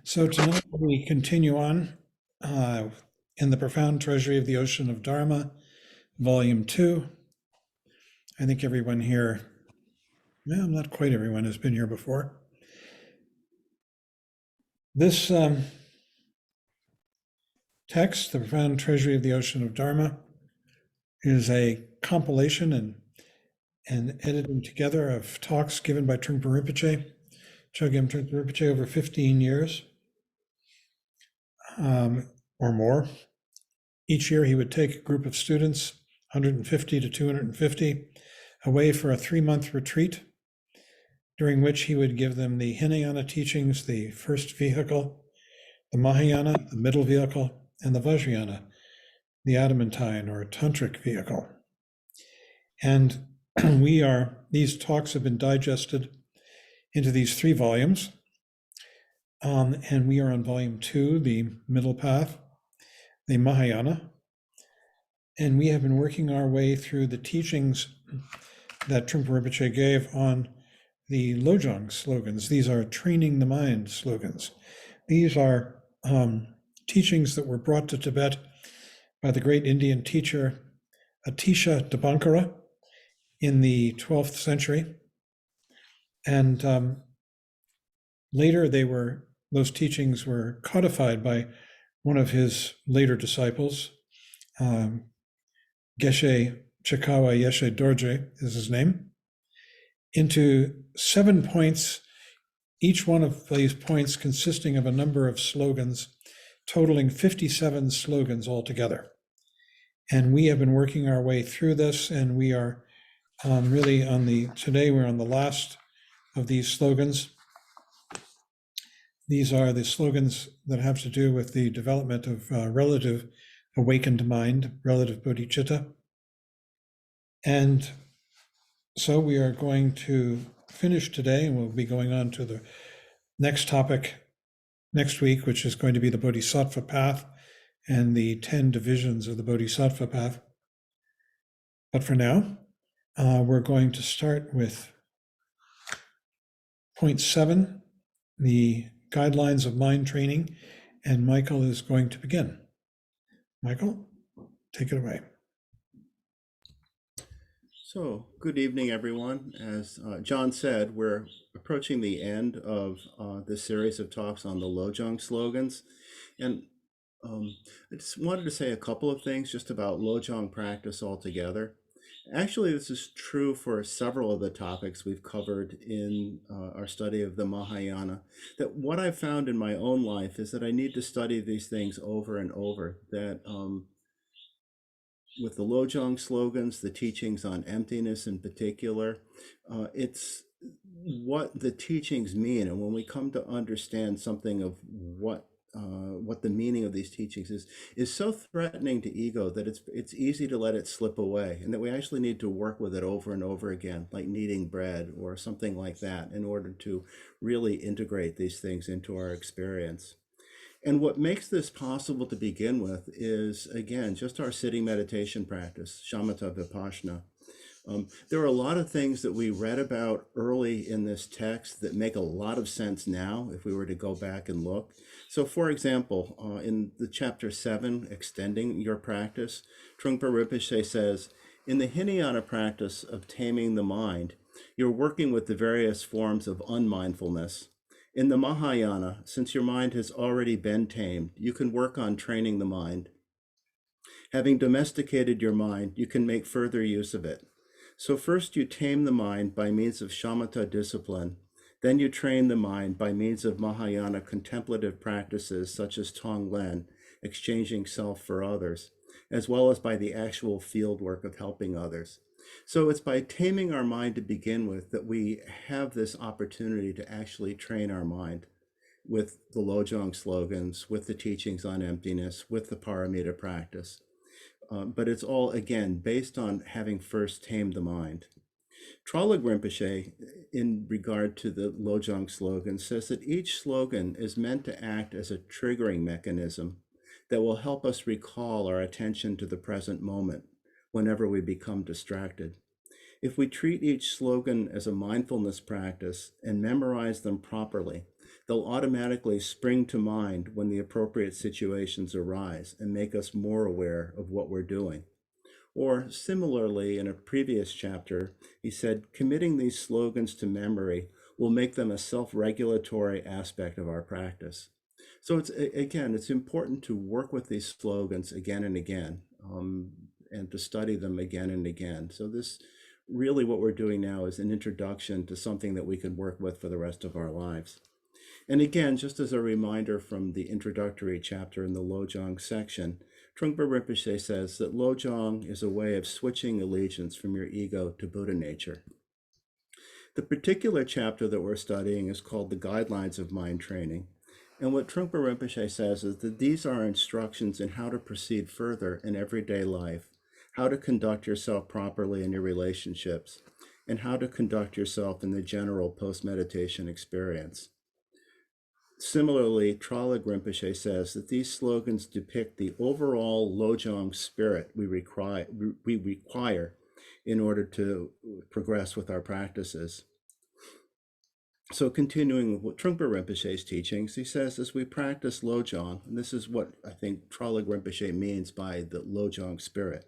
So tonight we continue on in the Profound Treasury of the Ocean of Dharma, Volume 2. I think everyone here, well, not quite everyone has been here before. This text, the Profound Treasury of the Ocean of Dharma, is a compilation and editing together of talks given by Trungpa Rinpoche, Chogyam Trungpa Rinpoche, over 15 years or more. Each year he would take a group of students, 150 to 250, away for a 3-month retreat, during which he would give them the Hinayana teachings, the first vehicle, the Mahayana, the middle vehicle, and the Vajrayana, the adamantine or tantric vehicle. And these talks have been digested into these 3 volumes. And we are on volume 2, the middle path, the Mahayana. And we have been working our way through the teachings that Trungpa Rinpoche gave on the Lojong slogans. These are training the mind slogans. These are teachings that were brought to Tibet by the great Indian teacher Atisha Dibankara in the 12th century. And later those teachings were codified by one of his later disciples, Geshe Chikawa Yeshe Dorje is his name, into 7 points, each one of these points consisting of a number of slogans, totaling 57 slogans altogether. And we have been working our way through this, and we are today we're on the last of these slogans. These are the slogans that have to do with the development of relative awakened mind, relative bodhicitta. And so we are going to finish today, and we'll be going on to the next topic next week, which is going to be the Bodhisattva path and the 10 divisions of the Bodhisattva path. But for now, we're going to start with point 7, the guidelines of mind training, and Michael is going to begin. Michael, take it away. So, good evening, everyone. As John said, we're approaching the end of this series of talks on the Lojong slogans. And I just wanted to say a couple of things just about Lojong practice altogether. Actually, this is true for several of the topics we've covered in our study of the Mahayana. That what I've found in my own life is that I need to study these things over and over. That with the Lojong slogans, the teachings on emptiness in particular, it's what the teachings mean. And when we come to understand something of what the meaning of these teachings is so threatening to ego that it's easy to let it slip away, and that we actually need to work with it over and over again, like kneading bread or something like that, in order to really integrate these things into our experience. And what makes this possible to begin with is, again, just our sitting meditation practice, shamatha vipassana. There are a lot of things that we read about early in this text that make a lot of sense now if we were to go back and look. So, for example, in the chapter 7, Extending Your Practice, Trungpa Rinpoche says, in the Hinayana practice of taming the mind, you're working with the various forms of unmindfulness. In the Mahayana, since your mind has already been tamed, you can work on training the mind. Having domesticated your mind, you can make further use of it. So first you tame the mind by means of shamatha discipline. Then you train the mind by means of Mahayana contemplative practices such as Tonglen, exchanging self for others, as well as by the actual field work of helping others. So it's by taming our mind to begin with that we have this opportunity to actually train our mind with the Lojong slogans, with the teachings on emptiness, with the paramita practice. But it's all, again, based on having first tamed the mind. Trolog Rinpoche, in regard to the Lojong slogan, says that each slogan is meant to act as a triggering mechanism that will help us recall our attention to the present moment whenever we become distracted. If we treat each slogan as a mindfulness practice and memorize them properly, They'll automatically spring to mind when the appropriate situations arise and make us more aware of what we're doing. Or similarly, in a previous chapter, he said, committing these slogans to memory will make them a self-regulatory aspect of our practice. So it's important to work with these slogans again and again, and to study them again and again. So this really what we're doing now is an introduction to something that we can work with for the rest of our lives. And again, just as a reminder from the introductory chapter in the Lojong section, Trungpa Rinpoche says that Lojong is a way of switching allegiance from your ego to Buddha nature. The particular chapter that we're studying is called the Guidelines of Mind Training. And what Trungpa Rinpoche says is that these are instructions in how to proceed further in everyday life, how to conduct yourself properly in your relationships, and how to conduct yourself in the general post-meditation experience. Similarly, Tralag Rinpoche says that these slogans depict the overall Lojong spirit we require in order to progress with our practices. So continuing with Trungpa Rinpoche's teachings, he says, as we practice Lojong, and this is what I think Tralag Rinpoche means by the Lojong spirit,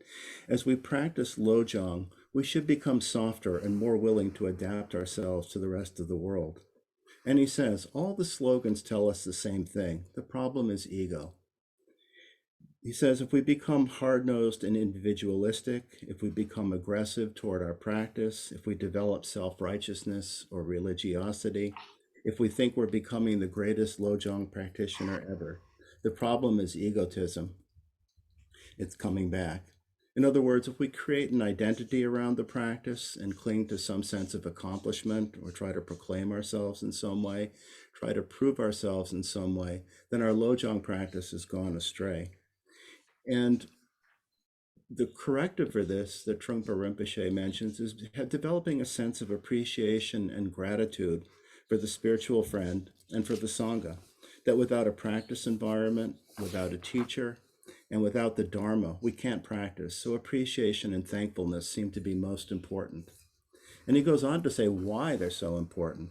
as we practice Lojong, we should become softer and more willing to adapt ourselves to the rest of the world. And he says, all the slogans tell us the same thing. The problem is ego. He says, if we become hard-nosed and individualistic, if we become aggressive toward our practice, if we develop self-righteousness or religiosity, if we think we're becoming the greatest Lojong practitioner ever, the problem is egotism. It's coming back. In other words, if we create an identity around the practice and cling to some sense of accomplishment or try to proclaim ourselves in some way, try to prove ourselves in some way, then our Lojong practice has gone astray. And the corrective for this that Trungpa Rinpoche mentions is developing a sense of appreciation and gratitude for the spiritual friend and for the Sangha, that without a practice environment, without a teacher, and without the Dharma, we can't practice. So appreciation and thankfulness seem to be most important. And he goes on to say why they're so important,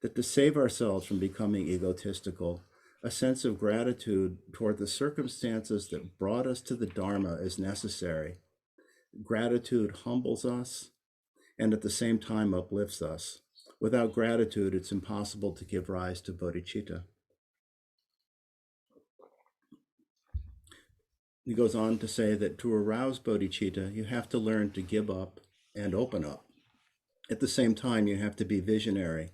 that to save ourselves from becoming egotistical, a sense of gratitude toward the circumstances that brought us to the Dharma is necessary. Gratitude humbles us and at the same time uplifts us. Without gratitude, it's impossible to give rise to bodhicitta. He goes on to say that to arouse bodhicitta, you have to learn to give up and open up. At the same time, you have to be visionary.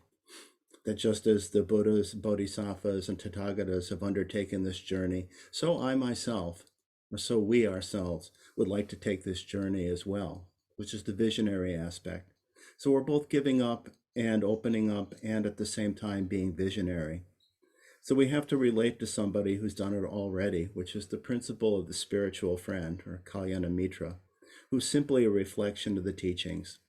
That just as the Buddhas, Bodhisattvas, and Tathagatas have undertaken this journey, so I myself, or so we ourselves, would like to take this journey as well, which is the visionary aspect. So we're both giving up and opening up and at the same time being visionary. So we have to relate to somebody who's done it already, which is the principle of the spiritual friend, or Kalyana Mitra, who's simply a reflection of the teachings.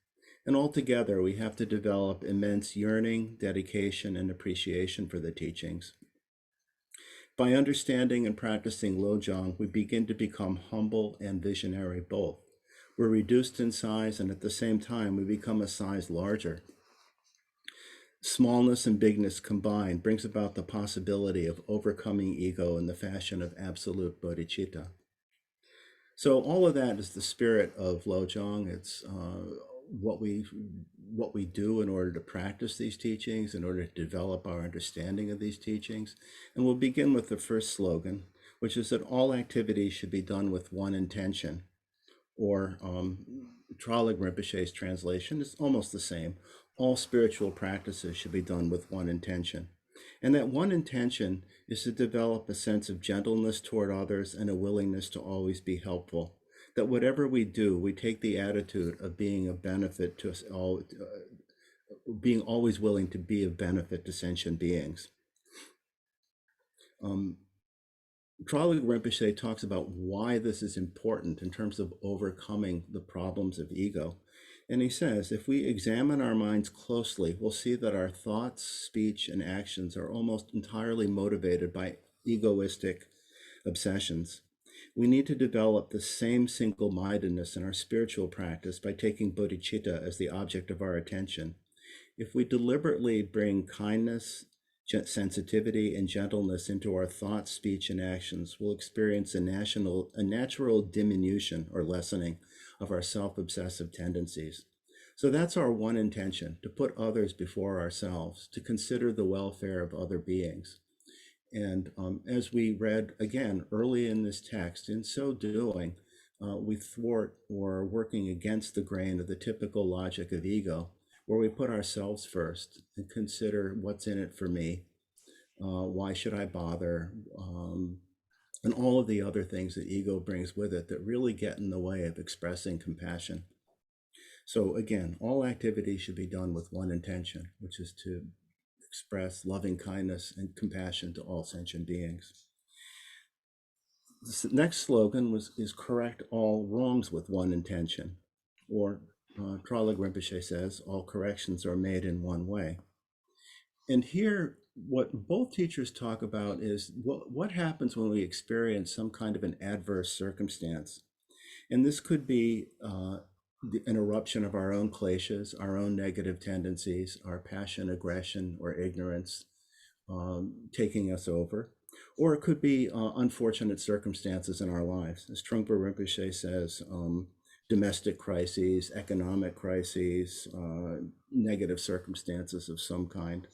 And altogether, we have to develop immense yearning, dedication, and appreciation for the teachings. By understanding and practicing Lojong, we begin to become humble and visionary both. We're reduced in size, and at the same time, we become a size larger. Smallness and bigness combined brings about the possibility of overcoming ego in the fashion of absolute bodhicitta. So all of that is the spirit of Lojong. It's what we do in order to practice these teachings, in order to develop our understanding of these teachings. And we'll begin with the first slogan, which is that all activities should be done with one intention. Or Tralag Rinpoche's translation is almost the same. All spiritual practices should be done with one intention. And that one intention is to develop a sense of gentleness toward others and a willingness to always be helpful. That whatever we do, we take the attitude of being of benefit to us all, being always willing to be of benefit to sentient beings. Tralag Rinpoche talks about why this is important in terms of overcoming the problems of ego. And he says, if we examine our minds closely, we'll see that our thoughts, speech, and actions are almost entirely motivated by egoistic obsessions. We need to develop the same single-mindedness in our spiritual practice by taking bodhicitta as the object of our attention. If we deliberately bring kindness, sensitivity and gentleness into our thoughts, speech, and actions, we'll experience a natural diminution or lessening of our self-obsessive tendencies. So that's our one intention, to put others before ourselves, to consider the welfare of other beings. And as we read again early in this text, in so doing, we thwart or are working against the grain of the typical logic of ego, where we put ourselves first and consider what's in it for me, why should I bother, and all of the other things that ego brings with it that really get in the way of expressing compassion. So again, all activity should be done with one intention, which is to express loving kindness and compassion to all sentient beings. This next slogan is correct all wrongs with one intention, or Tralog Rinpoche says, all corrections are made in one way. And here, what both teachers talk about is what happens when we experience some kind of an adverse circumstance. And this could be an eruption of our own kleshas, our own negative tendencies, our passion, aggression, or ignorance taking us over. Or it could be unfortunate circumstances in our lives. As Trungpa Rinpoche says, domestic crises, economic crises, negative circumstances of some kind,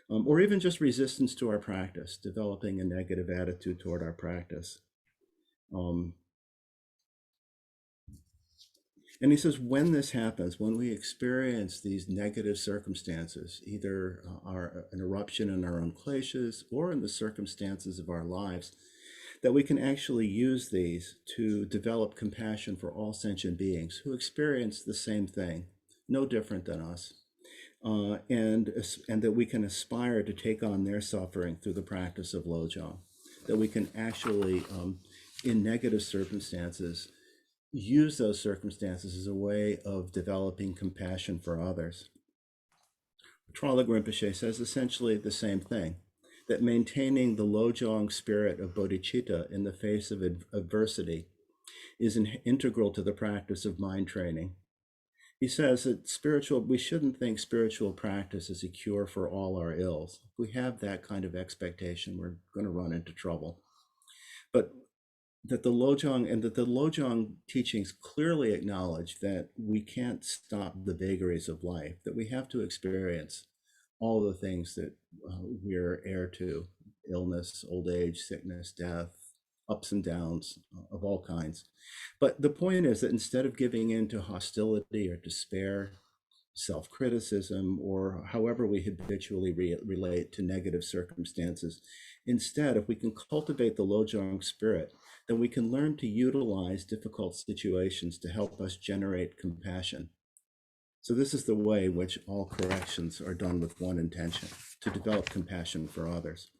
or even just resistance to our practice, developing a negative attitude toward our practice. And he says, when this happens, when we experience these negative circumstances, either an eruption in our own kleshas or in the circumstances of our lives, that we can actually use these to develop compassion for all sentient beings who experience the same thing, no different than us, and that we can aspire to take on their suffering through the practice of Lojong, that we can actually, in negative circumstances, use those circumstances as a way of developing compassion for others. Tralog Rinpoche says essentially the same thing, that maintaining the Lojong spirit of bodhicitta in the face of adversity is integral to the practice of mind training. He says that we shouldn't think spiritual practice is a cure for all our ills. If we have that kind of expectation, we're going to run into trouble. But that the Lojong teachings clearly acknowledge that we can't stop the vagaries of life, that we have to experience all the things that we're heir to: illness, old age, sickness, death, ups and downs of all kinds. But the point is that instead of giving in to hostility or despair, self-criticism, or however we habitually relate to negative circumstances, instead, if we can cultivate the Lojong spirit, then we can learn to utilize difficult situations to help us generate compassion. So this is the way in which all corrections are done with one intention, to develop compassion for others.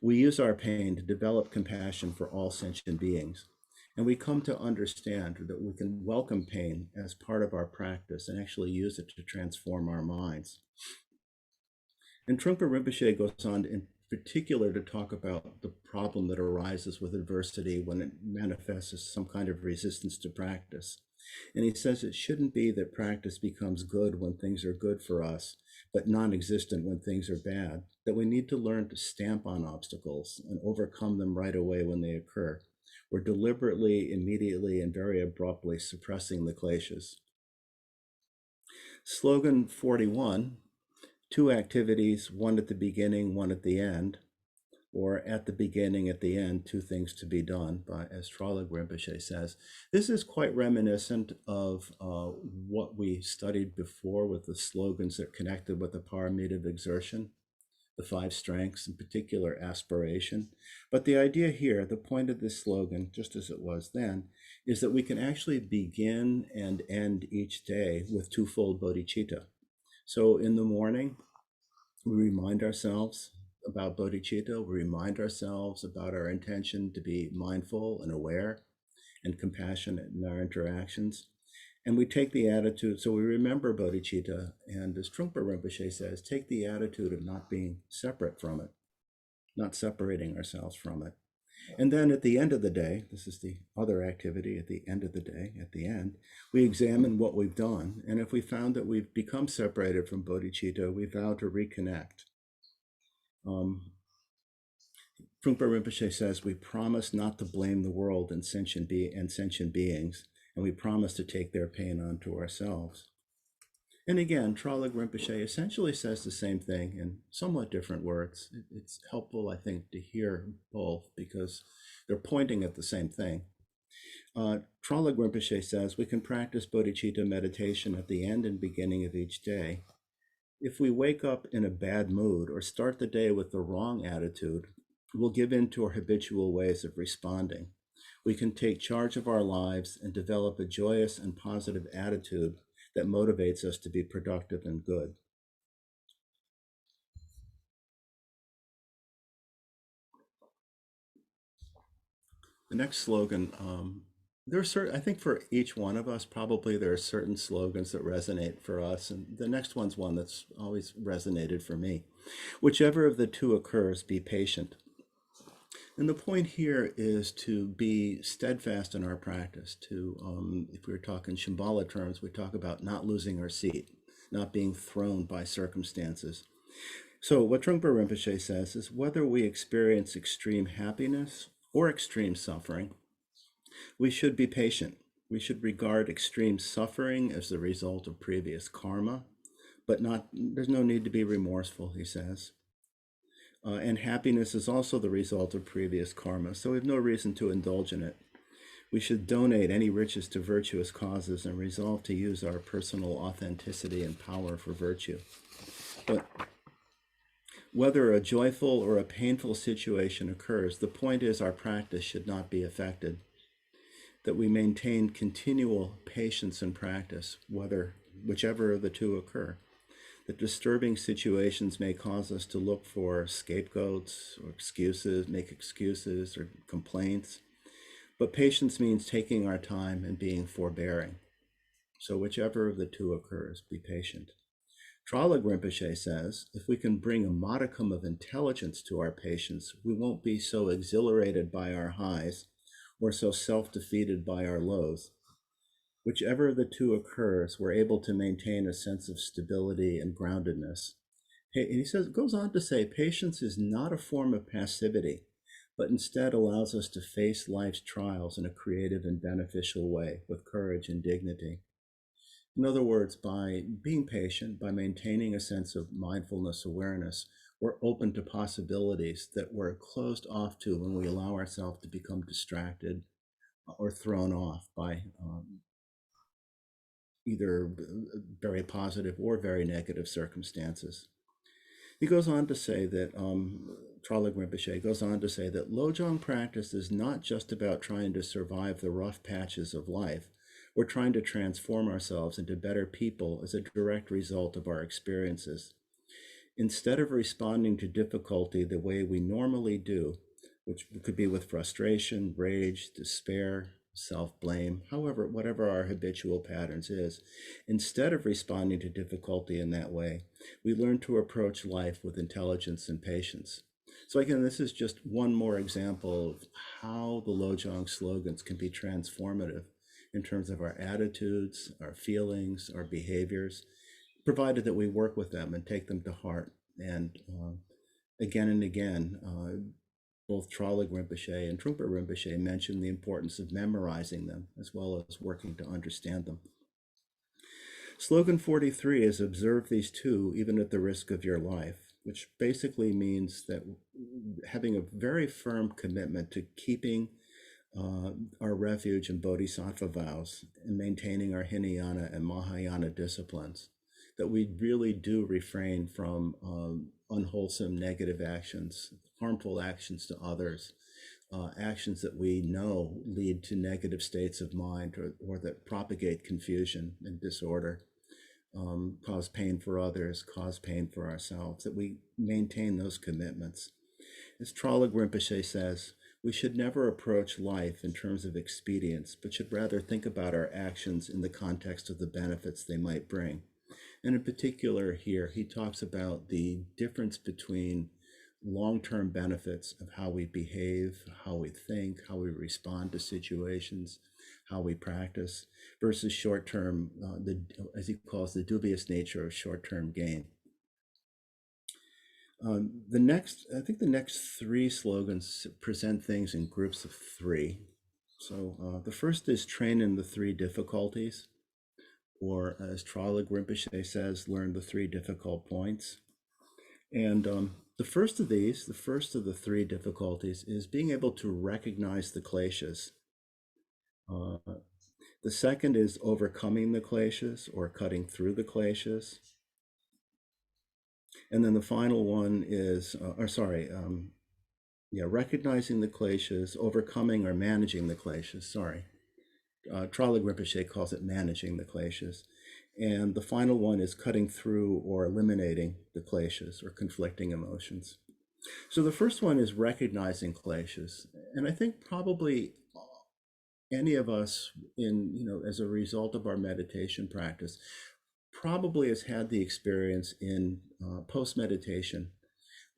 We use our pain to develop compassion for all sentient beings. And we come to understand that we can welcome pain as part of our practice and actually use it to transform our minds. And Trungpa Rinpoche goes on in particular to talk about the problem that arises with adversity when it manifests as some kind of resistance to practice. And he says it shouldn't be that practice becomes good when things are good for us, but non-existent when things are bad, that we need to learn to stamp on obstacles and overcome them right away when they occur. We're deliberately, immediately, and very abruptly suppressing the kleshas. Slogan 41, 2 activities, one at the beginning, one at the end, or at the beginning, at the end, 2 things to be done, as Tralog Rinpoche says. This is quite reminiscent of what we studied before with the slogans that connected with the paramita of exertion, the 5 strengths, in particular aspiration. But the idea here, the point of this slogan, just as it was then, is that we can actually begin and end each day with twofold bodhicitta. So in the morning, we remind ourselves about bodhicitta, we remind ourselves about our intention to be mindful and aware and compassionate in our interactions. And we take the attitude, so we remember bodhicitta, and as Trungpa Rinpoche says, take the attitude of not being separate from it, not separating ourselves from it. And then at the end of the day, this is the other activity at the end of the day, at the end, we examine what we've done. And if we found that we've become separated from bodhicitta, we vow to reconnect. Trungpa Rinpoche says, we promise not to blame the world and sentient beings, and we promise to take their pain onto ourselves. And again, Tralug Rinpoche essentially says the same thing in somewhat different words. It's helpful, I think, to hear both because they're pointing at the same thing. Tralug Rinpoche says we can practice bodhicitta meditation at the end and beginning of each day. If we wake up in a bad mood or start the day with the wrong attitude, we'll give in to our habitual ways of responding. We can take charge of our lives and develop a joyous and positive attitude that motivates us to be productive and good. The next slogan, there are certain, I think for each one of us, probably there are certain slogans that resonate for us. And the next one's one that's always resonated for me. Whichever of the two occurs, be patient. And the point here is to be steadfast in our practice. If we were talking Shambhala terms, we talk about not losing our seat, not being thrown by circumstances. So what Trungpa Rinpoche says is whether we experience extreme happiness or extreme suffering, we should be patient. We should regard extreme suffering as the result of previous karma, but there's no need to be remorseful, he says. And happiness is also the result of previous karma, so we have no reason to indulge in it. We should donate any riches to virtuous causes and resolve to use our personal authenticity and power for virtue. But whether a joyful or a painful situation occurs, the point is our practice should not be affected, that we maintain continual patience and practice, whichever of the two occur. That disturbing situations may cause us to look for scapegoats or make excuses or complaints. But patience means taking our time and being forbearing. So whichever of the two occurs, be patient. Tralug Rinpoche says, if we can bring a modicum of intelligence to our patience, we won't be so exhilarated by our highs or so self-defeated by our lows. Whichever of the two occurs, we're able to maintain a sense of stability and groundedness. He goes on to say, patience is not a form of passivity, but instead allows us to face life's trials in a creative and beneficial way with courage and dignity. In other words, by being patient, by maintaining a sense of mindfulness awareness, we're open to possibilities that we're closed off to when we allow ourselves to become distracted or thrown off by either very positive or very negative circumstances. He goes on to say that, Tralug Rinpoche goes on to say that Lojong practice is not just about trying to survive the rough patches of life. We're trying to transform ourselves into better people as a direct result of our experiences. Instead of responding to difficulty the way we normally do, which could be with frustration, rage, despair, self-blame, whatever our habitual patterns is, instead of responding to difficulty in that way, we learn to approach life with intelligence and patience. So again, this is just one more example of how the Lojong slogans can be transformative in terms of our attitudes, our feelings, our behaviors, provided that we work with them and take them to heart. And again and again, both Tralug Rinpoche and Trungpa Rinpoche mention the importance of memorizing them as well as working to understand them. Slogan 43 is observe these two even at the risk of your life, which basically means that having a very firm commitment to keeping our refuge and bodhisattva vows and maintaining our Hinayana and Mahayana disciplines, that we really do refrain from unwholesome negative actions, harmful actions to others, actions that we know lead to negative states of mind or that propagate confusion and disorder, cause pain for others, cause pain for ourselves, that we maintain those commitments. As Tralug Rinpoche says, we should never approach life in terms of expedience, but should rather think about our actions in the context of the benefits they might bring. And in particular here, he talks about the difference between long-term benefits of how we behave, how we think, how we respond to situations, how we practice, versus short-term, as he calls the dubious nature of short-term gain. I think the next three slogans present things in groups of three. So the first is train in the three difficulties, or as Tralug Rinpoche says, learn the three difficult points. And the first of these, the first of the three difficulties, is being able to recognize the kleshas. The second is overcoming the kleshas, or cutting through the kleshas. And then the final one is, recognizing the kleshas, overcoming or managing the kleshas, sorry. Tralug Rinpoche calls it managing the kleshas. And the final one is cutting through or eliminating the kleshas or conflicting emotions. So the first one is recognizing kleshas. And I think probably any of us as a result of our meditation practice, probably has had the experience in post-meditation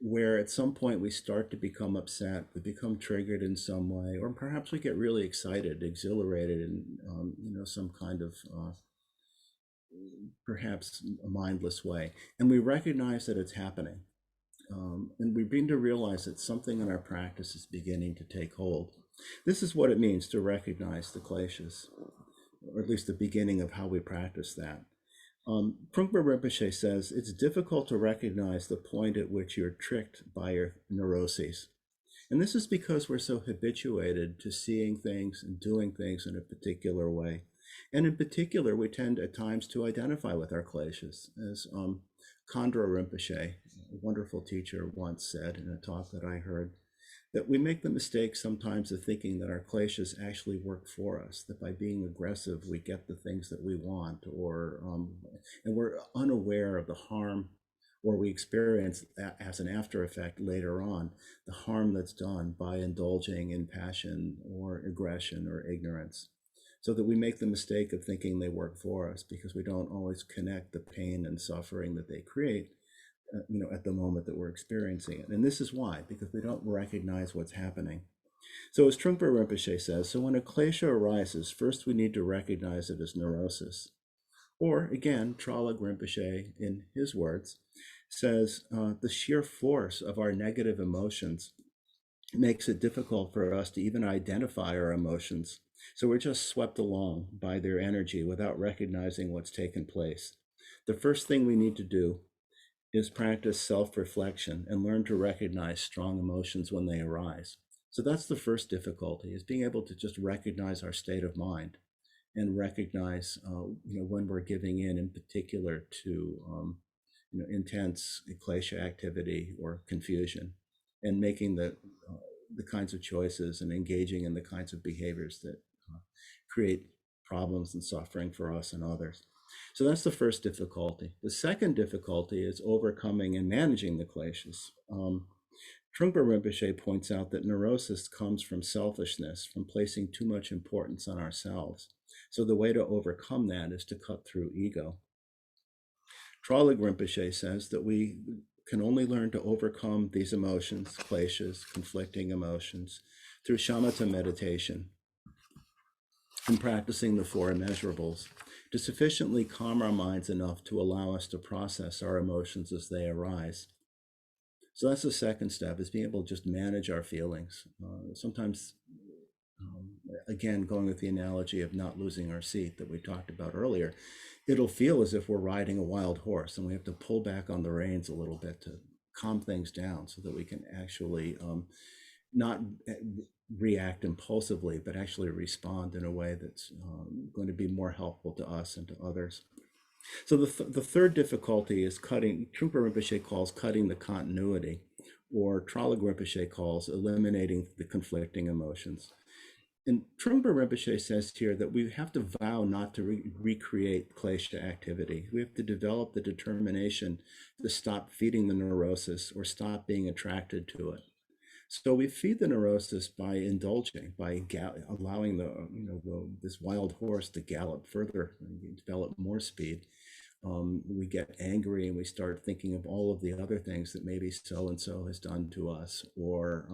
where at some point we start to become upset, we become triggered in some way, or perhaps we get really excited, exhilarated in some kind of perhaps a mindless way. And we recognize that it's happening. And we begin to realize that something in our practice is beginning to take hold. This is what it means to recognize the kleshas, or at least the beginning of how we practice that. Trungpa Rinpoche says it's difficult to recognize the point at which you're tricked by your neuroses. And this is because we're so habituated to seeing things and doing things in a particular way. And in particular, we tend at times to identify with our kleshas. As Khandro Rinpoche, a wonderful teacher, once said in a talk that I heard, that we make the mistake sometimes of thinking that our kleshas actually work for us, that by being aggressive, we get the things that we want, and we're unaware of the harm, or we experience as an after effect later on, the harm that's done by indulging in passion or aggression or ignorance. So that we make the mistake of thinking they work for us because we don't always connect the pain and suffering that they create at the moment that we're experiencing it. And this is why, because we don't recognize what's happening. So as Trungpa Rinpoche says, so when a klesha arises, first we need to recognize it as neurosis. Or again, Tralug Rinpoche, in his words, says the sheer force of our negative emotions makes it difficult for us to even identify our emotions. So we're just swept along by their energy without recognizing what's taken place. The first thing we need to do is practice self-reflection and learn to recognize strong emotions when they arise. So that's the first difficulty, is being able to just recognize our state of mind and recognize when we're giving in particular to intense klesha activity or confusion, and making the kinds of choices and engaging in the kinds of behaviors that create problems and suffering for us and others. So that's the first difficulty. The second difficulty is overcoming and managing the kleshas. Trungpa Rinpoche points out that neurosis comes from selfishness, from placing too much importance on ourselves. So the way to overcome that is to cut through ego. Tralug Rinpoche says that we can only learn to overcome these emotions, kleshas, conflicting emotions, through shamatha meditation and practicing the four immeasurables, to sufficiently calm our minds enough to allow us to process our emotions as they arise. So that's the second step, is being able to just manage our feelings. Sometimes, again, going with the analogy of not losing our seat that we talked about earlier, it'll feel as if we're riding a wild horse and we have to pull back on the reins a little bit to calm things down so that we can actually not react impulsively, but actually respond in a way that's going to be more helpful to us and to others. So the third difficulty is cutting, Trungpa Rinpoche calls cutting the continuity, or Tralug Rinpoche calls eliminating the conflicting emotions. And Trungpa Rinpoche says here that we have to vow not to recreate klesha activity. We have to develop the determination to stop feeding the neurosis or stop being attracted to it. So we feed the neurosis by indulging, by allowing this wild horse to gallop further and develop more speed. we get angry and we start thinking of all of the other things that maybe so-and-so has done to us, or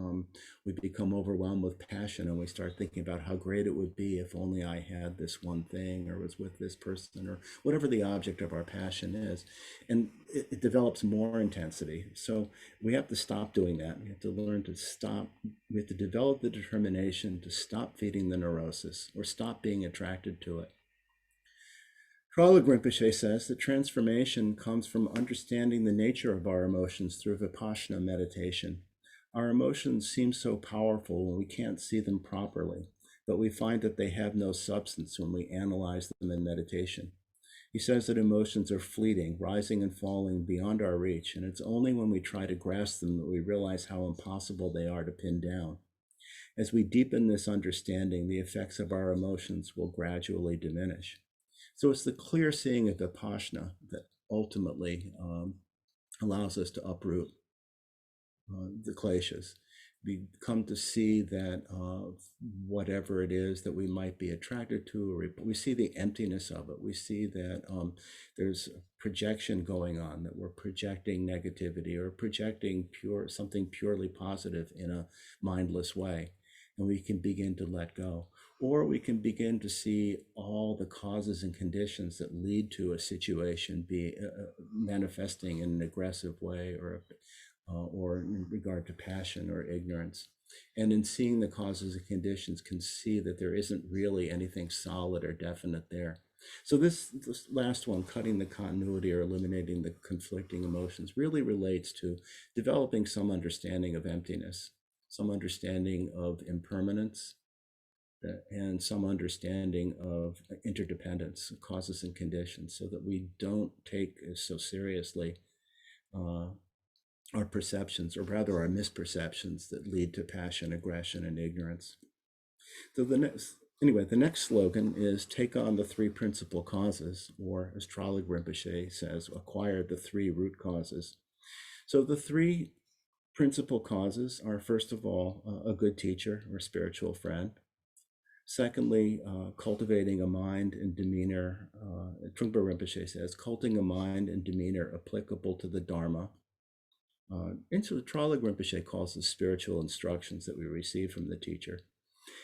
we become overwhelmed with passion and we start thinking about how great it would be if only I had this one thing or was with this person or whatever the object of our passion is. And it develops more intensity. So we have to stop doing that. We have to learn to stop. We have to develop the determination to stop feeding the neurosis or stop being attracted to it. Trungpa Rinpoche says that transformation comes from understanding the nature of our emotions through Vipassana meditation. Our emotions seem so powerful when we can't see them properly, but we find that they have no substance when we analyze them in meditation. He says that emotions are fleeting, rising and falling beyond our reach, and it's only when we try to grasp them that we realize how impossible they are to pin down. As we deepen this understanding, the effects of our emotions will gradually diminish. So it's the clear seeing of Vipassana that ultimately allows us to uproot the kleshas. We come to see that whatever it is that we might be attracted to, or we see the emptiness of it. We see that there's a projection going on, that we're projecting negativity or projecting something purely positive in a mindless way. And we can begin to let go. Or we can begin to see all the causes and conditions that lead to a situation be manifesting in an aggressive way or in regard to passion or ignorance. And in seeing the causes and conditions, can see that there isn't really anything solid or definite there. So this last one, cutting the continuity or eliminating the conflicting emotions, really relates to developing some understanding of emptiness, some understanding of impermanence, and some understanding of interdependence, causes and conditions, so that we don't take so seriously our perceptions, or rather our misperceptions that lead to passion, aggression, and ignorance. So the next slogan is take on the three principal causes, or as Trungpa Rinpoche says, acquire the three root causes. So the three principal causes are, first of all, a good teacher or spiritual friend. Secondly, cultivating a mind and demeanor. Trungpa Rinpoche says, cultivating a mind and demeanor applicable to the Dharma. And so Trungpa Rinpoche calls the spiritual instructions that we receive from the teacher.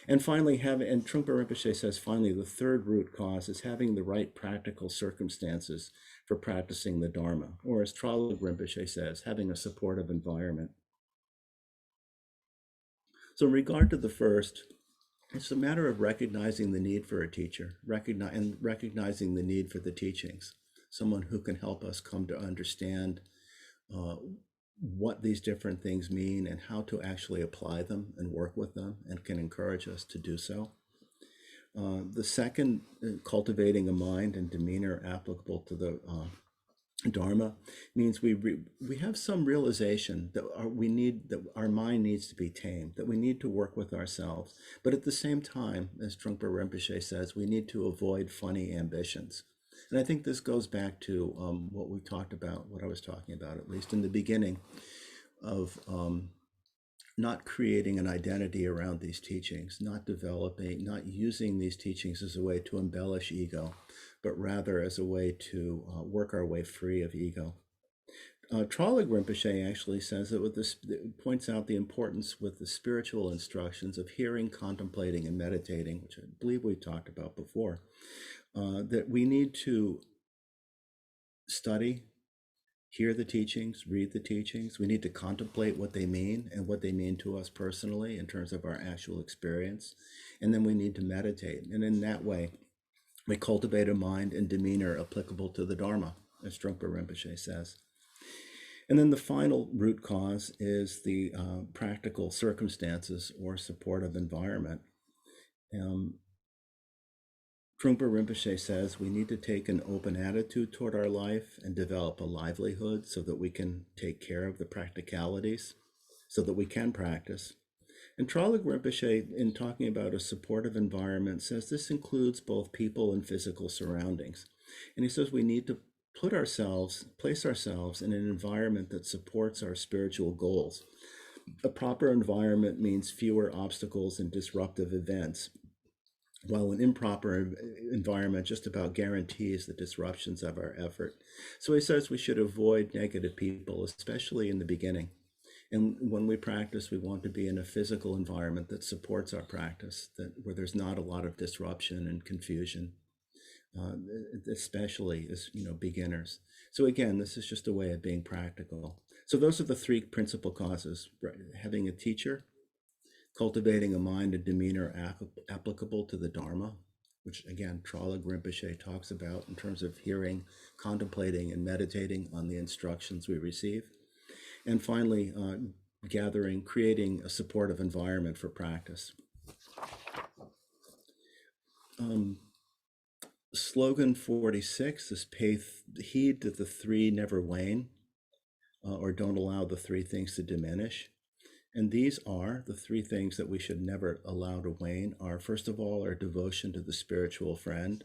And finally, and Trungpa Rinpoche says, finally, the third root cause is having the right practical circumstances for practicing the Dharma, or as Trungpa Rinpoche says, having a supportive environment. So in regard to the first, it's a matter of recognizing the need for a teacher, and recognizing the need for the teachings, someone who can help us come to understand what these different things mean and how to actually apply them and work with them, and can encourage us to do so. The second, cultivating a mind and demeanor applicable to the Dharma, means we have some realization that our mind needs to be tamed, that we need to work with ourselves. But at the same time, as Trungpa Rinpoche says, we need to avoid funny ambitions. And I think this goes back to what I was talking about, at least in the beginning, of not creating an identity around these teachings, not using these teachings as a way to embellish ego, but rather as a way to work our way free of ego. Trungpa Rinpoche actually says that points out the importance with the spiritual instructions of hearing, contemplating, and meditating, which I believe we talked about before, that we need to study, hear the teachings, read the teachings. We need to contemplate what they mean and what they mean to us personally in terms of our actual experience. And then we need to meditate. And in that way, we cultivate a mind and demeanor applicable to the Dharma, as Trungpa Rinpoche says. And then the final root cause is the practical circumstances or supportive environment. Trungpa Rinpoche says we need to take an open attitude toward our life and develop a livelihood so that we can take care of the practicalities, so that we can practice. And Trungpa Rinpoche, in talking about a supportive environment, says this includes both people and physical surroundings. And he says we need to place ourselves in an environment that supports our spiritual goals. A proper environment means fewer obstacles and disruptive events. while an improper environment just about guarantees the disruptions of our effort. So he says we should avoid negative people, especially in the beginning. And when we practice, we want to be in a physical environment that supports our practice, where there's not a lot of disruption and confusion, especially as beginners. So again, this is just a way of being practical. So those are the three principal causes: right? Having a teacher, cultivating a mind and demeanor applicable to the Dharma, which again, Trala Rinpoche talks about in terms of hearing, contemplating, and meditating on the instructions we receive. And finally, creating a supportive environment for practice. Slogan 46 is pay heed that the three never wane, or don't allow the three things to diminish. And these are the three things that we should never allow to wane are, first of all, our devotion to the spiritual friend,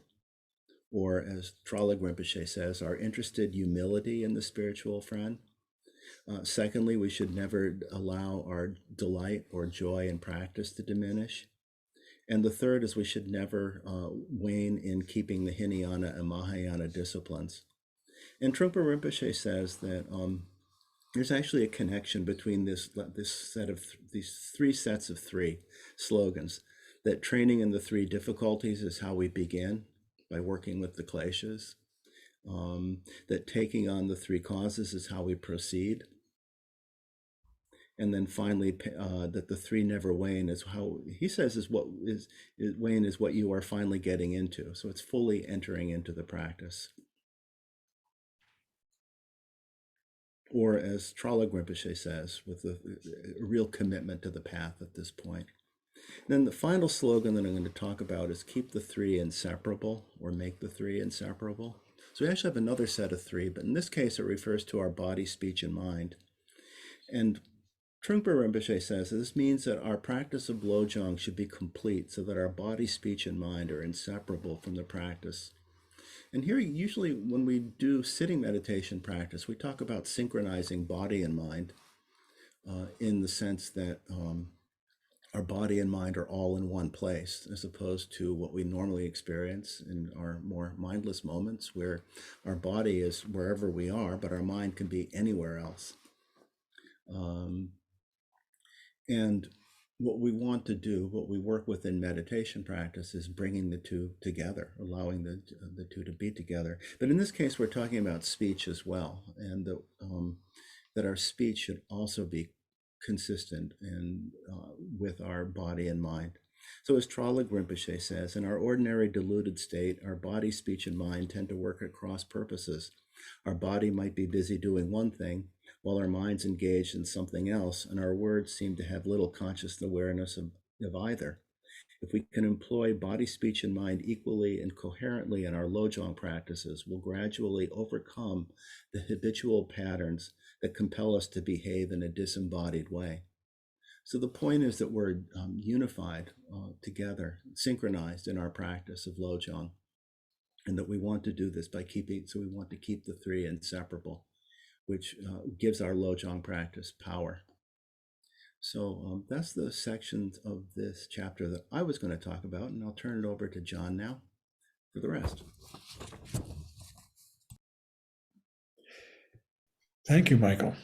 or as Trala Rinpoche says, our interested humility in the spiritual friend. Secondly, we should never allow our delight or joy in practice to diminish. And the third is we should never wane in keeping the Hinayana and Mahayana disciplines. And Trungpa Rinpoche says that there's actually a connection between these three sets of three slogans. That training in the three difficulties is how we begin, by working with the kleshas. That taking on the three causes is how we proceed. And then finally, that the three never wane is how he says wane is what you are finally getting into. So it's fully entering into the practice. Or as Trala Rinpoche says, with a real commitment to the path at this point. Then the final slogan that I'm going to talk about is keep the three inseparable, or make the three inseparable. So we actually have another set of three, but in this case, it refers to our body, speech, and mind. And Trungpa Rinpoche says that this means that our practice of Lojong should be complete so that our body, speech, and mind are inseparable from the practice. And here, usually when we do sitting meditation practice, we talk about synchronizing body and mind in the sense that our body and mind are all in one place, as opposed to what we normally experience in our more mindless moments, where our body is wherever we are, but our mind can be anywhere else. And what we want to do, what we work with in meditation practice, is bringing the two together, allowing the two to be together. But in this case, we're talking about speech as well, and that our speech should also be consistent and with our body and mind. So as Trala Rinpoche says, in our ordinary deluded state, our body, speech, and mind tend to work at cross purposes. Our body might be busy doing one thing, while our mind's engaged in something else, and our words seem to have little conscious awareness of either. If we can employ body, speech, and mind equally and coherently in our Lojong practices, we'll gradually overcome the habitual patterns that compel us to behave in a disembodied way. So the point is that we're unified together, synchronized in our practice of Lojong, and that we want to do this by we want to keep the three inseparable, which gives our Lojong practice power. So that's the sections of this chapter that I was going to talk about, and I'll turn it over to John now for the rest. Thank you, Michael.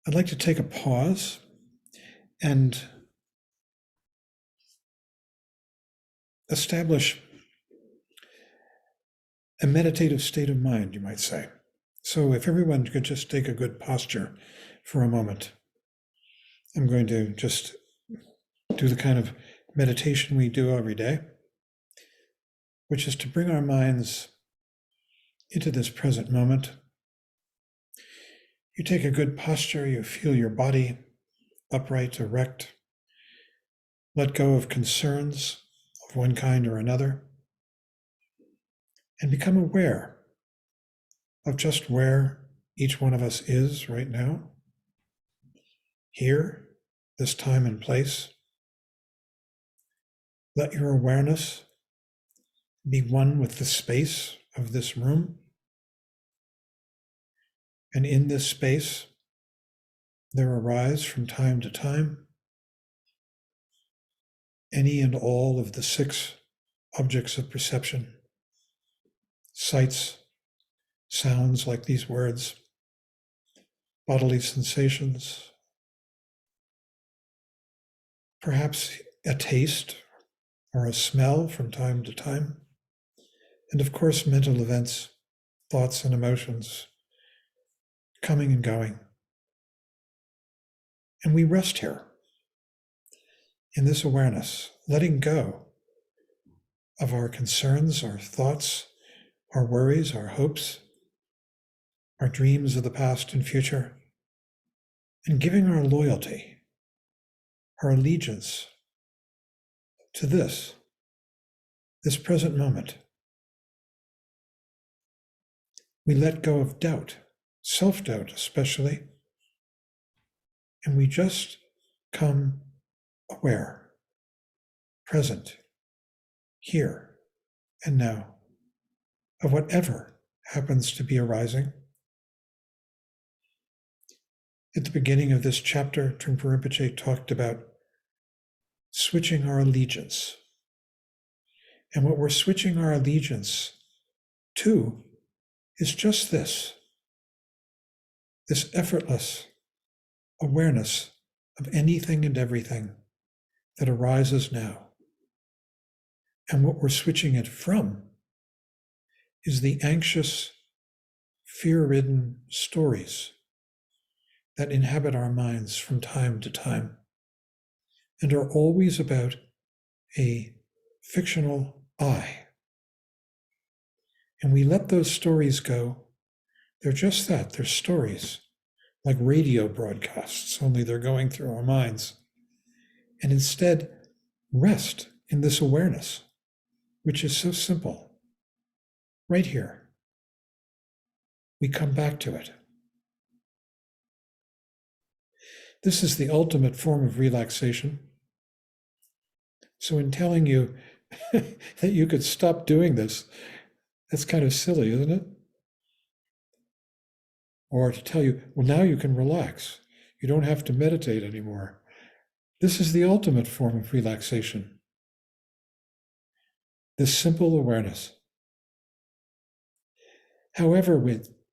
I'd like to take a pause and establish a meditative state of mind, you might say. So if everyone could just take a good posture for a moment. I'm going to just do the kind of meditation we do every day, which is to bring our minds into this present moment. You take a good posture, you feel your body upright, erect, let go of concerns of one kind or another, and become aware of just where each one of us is right now, here, this time and place. Let your awareness be one with the space of this room. And in this space, there arise from time to time any and all of the 6 objects of perception, sights, sounds like these words, bodily sensations, perhaps a taste or a smell from time to time, and of course, mental events, thoughts and emotions coming and going. And we rest here in this awareness, letting go of our concerns, our thoughts, our worries, our hopes, our dreams of the past and future, and giving our loyalty, our allegiance to this present moment. We let go of doubt, self-doubt especially, and we just come aware, present, here and now, of whatever happens to be arising. At the beginning of this chapter, Trungpa Rinpoche talked about switching our allegiance. And what we're switching our allegiance to is just this effortless awareness of anything and everything that arises now. And what we're switching it from is the anxious, fear-ridden stories that inhabit our minds from time to time and are always about a fictional I. And we let those stories go. They're just that, they're stories, like radio broadcasts, only they're going through our minds. And instead, rest in this awareness, which is so simple. Right here, we come back to it. This is the ultimate form of relaxation. So in telling you that you could stop doing this, that's kind of silly, isn't it? Or to tell you, well, now you can relax. You don't have to meditate anymore. This is the ultimate form of relaxation. This simple awareness. However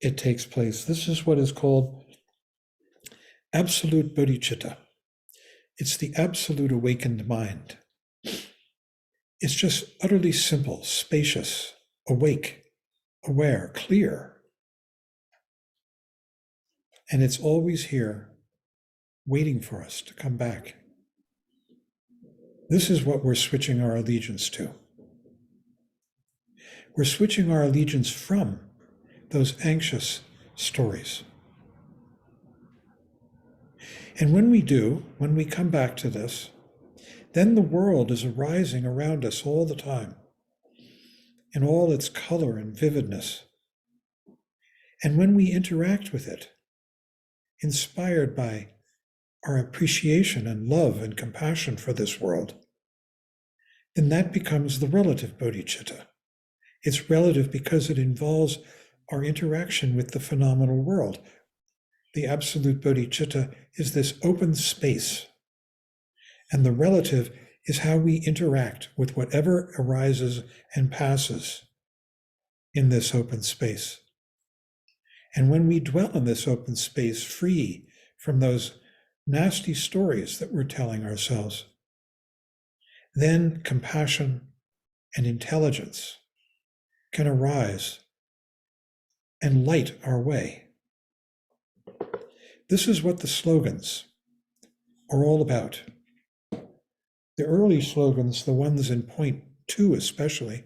it takes place, this is what is called absolute bodhicitta. It's the absolute awakened mind. It's just utterly simple, spacious, awake, aware, clear. And it's always here, waiting for us to come back. This is what we're switching our allegiance to. We're switching our allegiance from those anxious stories. And when we do, when we come back to this, then the world is arising around us all the time in all its color and vividness. And when we interact with it, inspired by our appreciation and love and compassion for this world, then that becomes the relative bodhicitta. It's relative because it involves our interaction with the phenomenal world. The absolute bodhicitta is this open space, and the relative is how we interact with whatever arises and passes in this open space. And when we dwell in this open space, free from those nasty stories that we're telling ourselves, then compassion and intelligence can arise and light our way. This is what the slogans are all about. The early slogans, the ones in point 2 especially,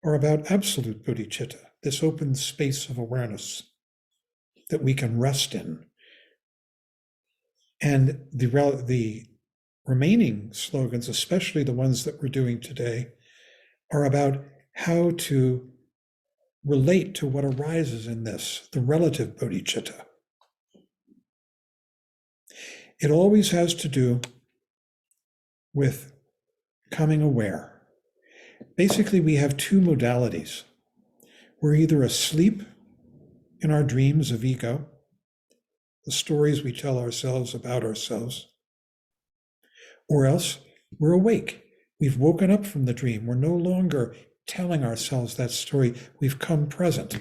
are about absolute bodhicitta, this open space of awareness that we can rest in. And the remaining slogans, especially the ones that we're doing today, are about how to relate to what arises in this, the relative bodhicitta. It always has to do with coming aware. Basically, we have 2 modalities. We're either asleep in our dreams of ego, the stories we tell ourselves about ourselves, or else We're awake. We've woken up from the dream. We're no longer telling ourselves that story. We've come present.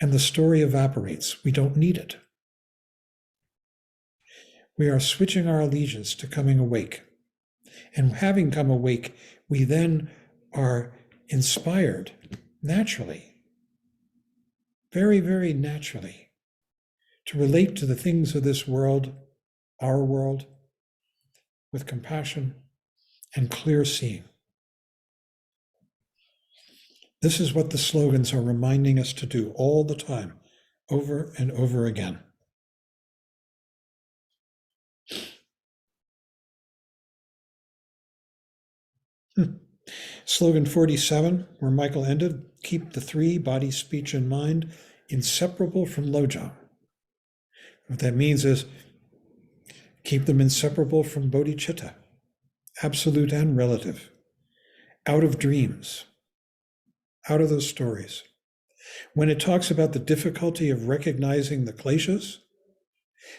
And the story evaporates. We don't need it. We are switching our allegiance to coming awake. And having come awake, we then are inspired naturally, very, very naturally, to relate to the things of this world, our world, with compassion and clear seeing. This is what the slogans are reminding us to do all the time, over and over again. Slogan 47, where Michael ended, keep the three, body, speech, and mind, inseparable from Lojang. What that means is keep them inseparable from Bodhichitta, absolute and relative, out of dreams, out of those stories. When it talks about the difficulty of recognizing the kleshas,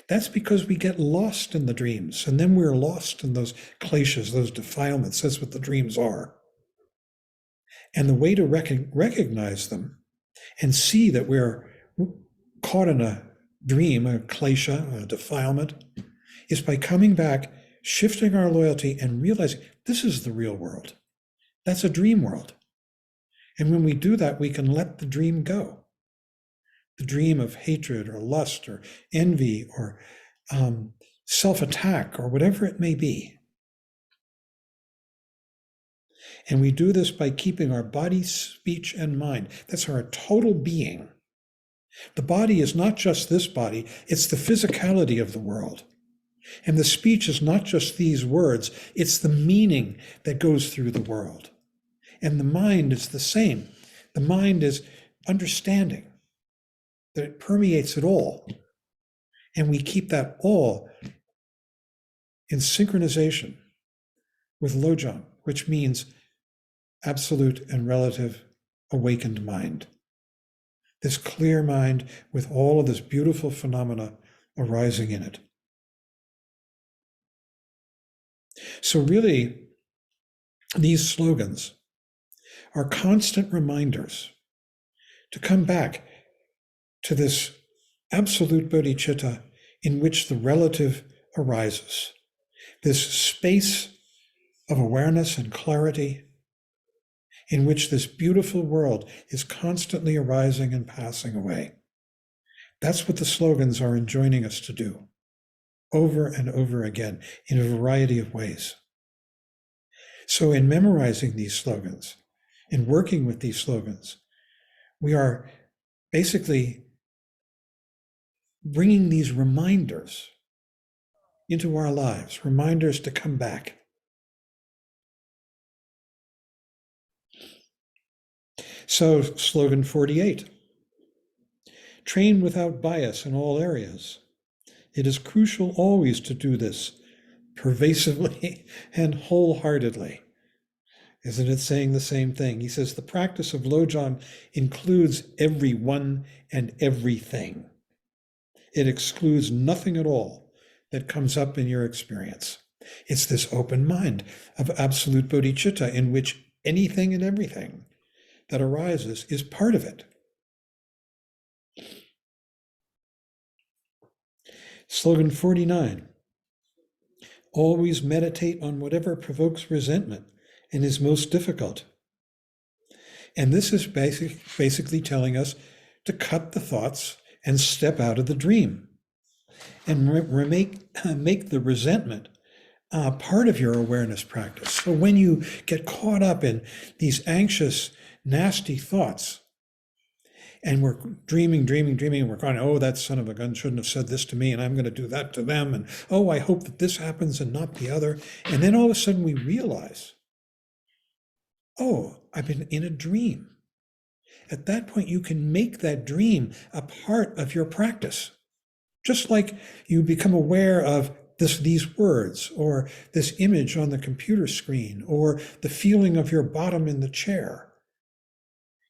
that's because we get lost in the dreams, and then we're lost in those kleshas, those defilements. That's what the dreams are. And the way to recognize them and see that we're caught in a dream, a klesha, a defilement, is by coming back, shifting our loyalty, and realizing this is the real world. That's a dream world. And when we do that, we can let the dream go. The dream of hatred or lust or envy or self-attack or whatever it may be. And we do this by keeping our body, speech, and mind. That's our total being. The body is not just this body, it's the physicality of the world. And the speech is not just these words, it's the meaning that goes through the world. And the mind is the same. The mind is understanding, that it permeates it all. And we keep that all in synchronization with Lojong, which means absolute and relative awakened mind. This clear mind with all of this beautiful phenomena arising in it. So really, these slogans are constant reminders to come back to this absolute bodhicitta in which the relative arises, this space of awareness and clarity in which this beautiful world is constantly arising and passing away. That's what the slogans are enjoining us to do over and over again in a variety of ways. So in memorizing these slogans, in working with these slogans, we are basically bringing these reminders into our lives, reminders to come back. So, slogan 48, train without bias in all areas. It is crucial always to do this pervasively and wholeheartedly. Isn't it saying the same thing? He says the practice of Lojong includes everyone and everything. It excludes nothing at all that comes up in your experience. It's this open mind of absolute bodhicitta in which anything and everything that arises is part of it. Slogan 49, always meditate on whatever provokes resentment and is most difficult. And this is basically telling us to cut the thoughts and step out of the dream and make the resentment part of your awareness practice. So when you get caught up in these anxious, nasty thoughts, and we're dreaming, and we're going, oh, that son of a gun shouldn't have said this to me, and I'm going to do that to them, and oh, I hope that this happens and not the other. And then all of a sudden we realize, oh, I've been in a dream. At that point, you can make that dream a part of your practice. Just like you become aware of these words, or this image on the computer screen, or the feeling of your bottom in the chair.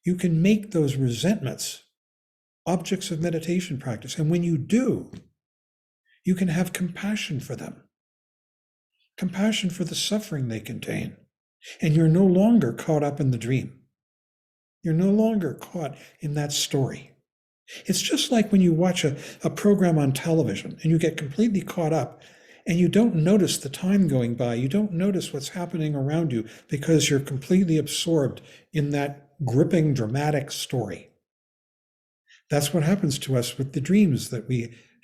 You can make those resentments objects of meditation practice. And when you do, you can have compassion for them. compassion for the suffering they contain. And you're no longer caught up in the dream. You're no longer caught in that story. It's just like when you watch a program on television and you get completely caught up and you don't notice the time going by. You don't notice what's happening around you because you're completely absorbed in that gripping, dramatic story. That's what happens to us with the dreams that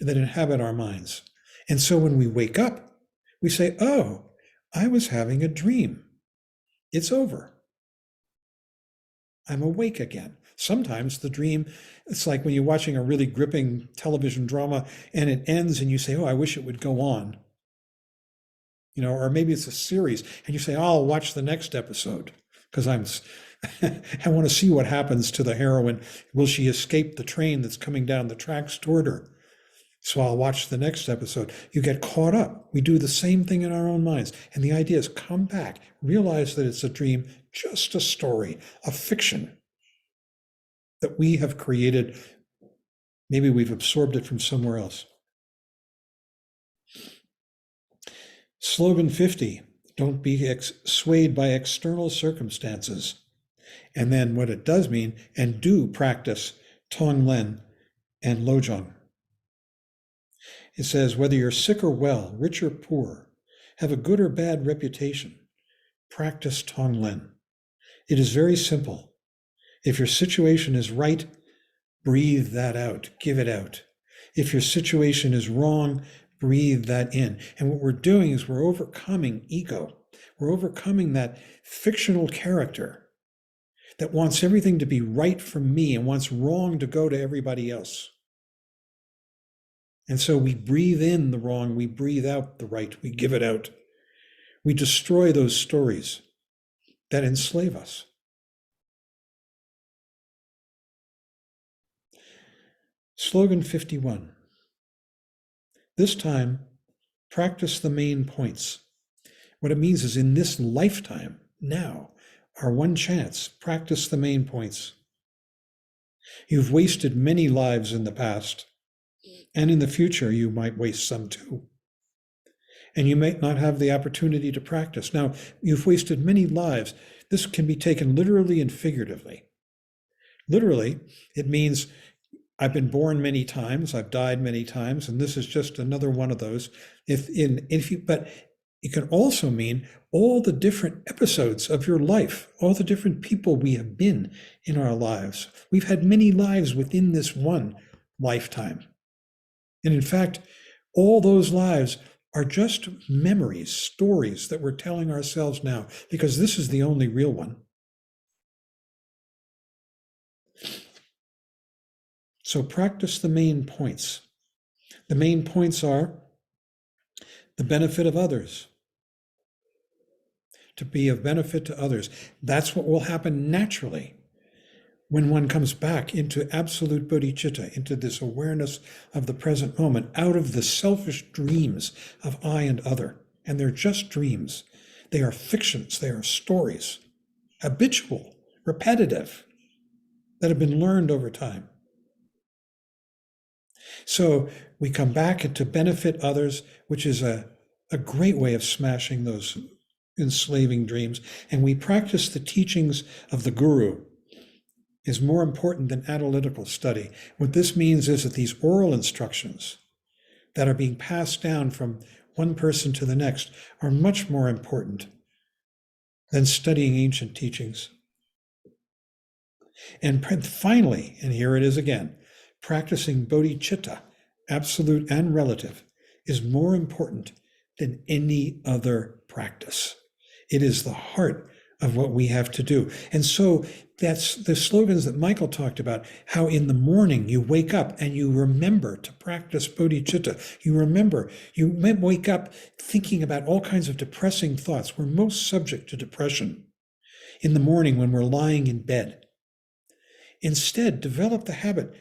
inhabit our minds. And so when we wake up, we say, oh, I was having a dream. It's over. I'm awake again. Sometimes the dream, it's like when you're watching a really gripping television drama and it ends and you say, oh, I wish it would go on. Or maybe it's a series and you say, oh, I'll watch the next episode because I want to see what happens to the heroine. Will she escape the train that's coming down the tracks toward her? So I'll watch the next episode. You get caught up. We do the same thing in our own minds. And the idea is come back, realize that it's a dream, just a story, a fiction that we have created. Maybe we've absorbed it from somewhere else. Slogan 50, don't be swayed by external circumstances. And then what it does mean, and do practice Tonglen and Lojong. It says, whether you're sick or well, rich or poor, have a good or bad reputation, practice Tonglen. It is very simple. If your situation is right, breathe that out, give it out. If your situation is wrong, breathe that in. And what we're doing is we're overcoming ego. We're overcoming that fictional character that wants everything to be right for me and wants wrong to go to everybody else. And so we breathe in the wrong, we breathe out the right, we give it out. We destroy those stories that enslave us. Slogan 51. This time, practice the main points. What it means is in this lifetime, now, our one chance, practice the main points. You've wasted many lives in the past, and in the future you might waste some too. And you might not have the opportunity to practice. Now, you've wasted many lives. This can be taken literally and figuratively. Literally, it means I've been born many times, I've died many times, and this is just another one of those. But it can also mean all the different episodes of your life, all the different people we have been in our lives. We've had many lives within this one lifetime. And in fact, all those lives are just memories, stories that we're telling ourselves now, because this is the only real one. So practice the main points. The main points are the benefit of others, to be of benefit to others. That's what will happen naturally when one comes back into absolute bodhicitta, into this awareness of the present moment, out of the selfish dreams of I and other. And they're just dreams. They are fictions, they are stories, habitual, repetitive, that have been learned over time. So we come back to benefit others, which is a great way of smashing those enslaving dreams. And we practice the teachings of the guru is more important than analytical study. What this means is that these oral instructions that are being passed down from one person to the next are much more important than studying ancient teachings. And finally, and here it is again, practicing bodhicitta, absolute and relative, is more important than any other practice. It is the heart of what we have to do. And so that's the slogans that Michael talked about, how in the morning you wake up and you remember to practice bodhicitta. You remember, you might wake up thinking about all kinds of depressing thoughts. We're most subject to depression in the morning when we're lying in bed. Instead, develop the habit,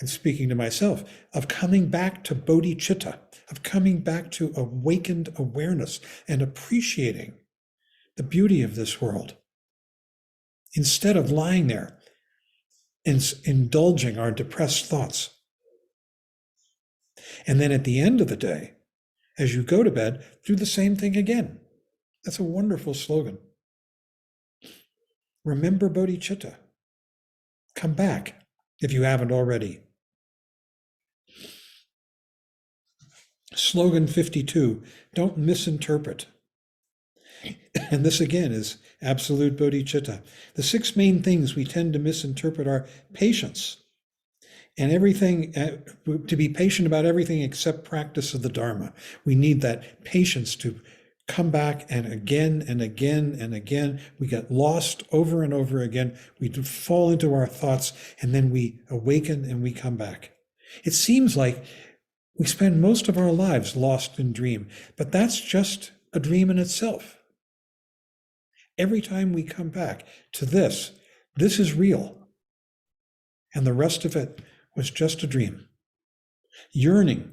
I'm speaking to myself, of coming back to bodhicitta, of coming back to awakened awareness and appreciating the beauty of this world. Instead of lying there and indulging our depressed thoughts. And then at the end of the day, As you go to bed, do the same thing again. That's a wonderful slogan. Remember Bodhichitta. Come back if you haven't already. Slogan 52, don't misinterpret. And this again is absolute bodhicitta. The 6 main things we tend to misinterpret are patience and everything, to be patient about everything except practice of the Dharma. We need that patience to come back, and again and again and again. We get lost over and over again. We fall into our thoughts, and then we awaken and we come back. It seems like we spend most of our lives lost in dream, but that's just a dream in itself. Every time we come back to this is real. And the rest of it was just a dream. Yearning.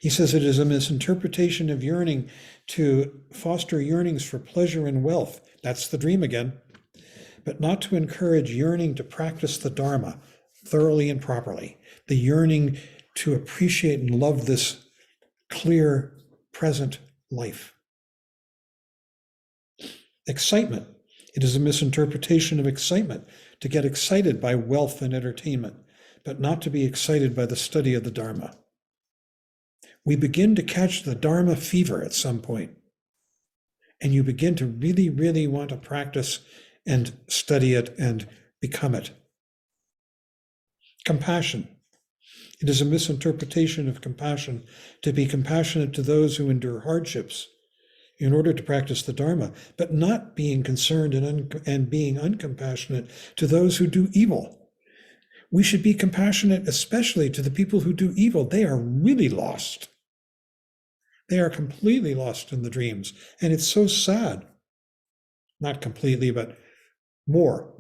He says it is a misinterpretation of yearning to foster yearnings for pleasure and wealth. That's the dream again. But not to encourage yearning to practice the Dharma thoroughly and properly. The yearning to appreciate and love this clear, present life. Excitement. It is a misinterpretation of excitement, to get excited by wealth and entertainment, but not to be excited by the study of the Dharma. We begin to catch the Dharma fever at some point, and you begin to really, really want to practice and study it and become it. Compassion. It is a misinterpretation of compassion to be compassionate to those who endure hardships in order to practice the Dharma, but not being concerned and being uncompassionate to those who do evil. We should be compassionate especially to the people who do evil. They are really lost. They are completely lost in the dreams, and it's so sad. Not completely, but more.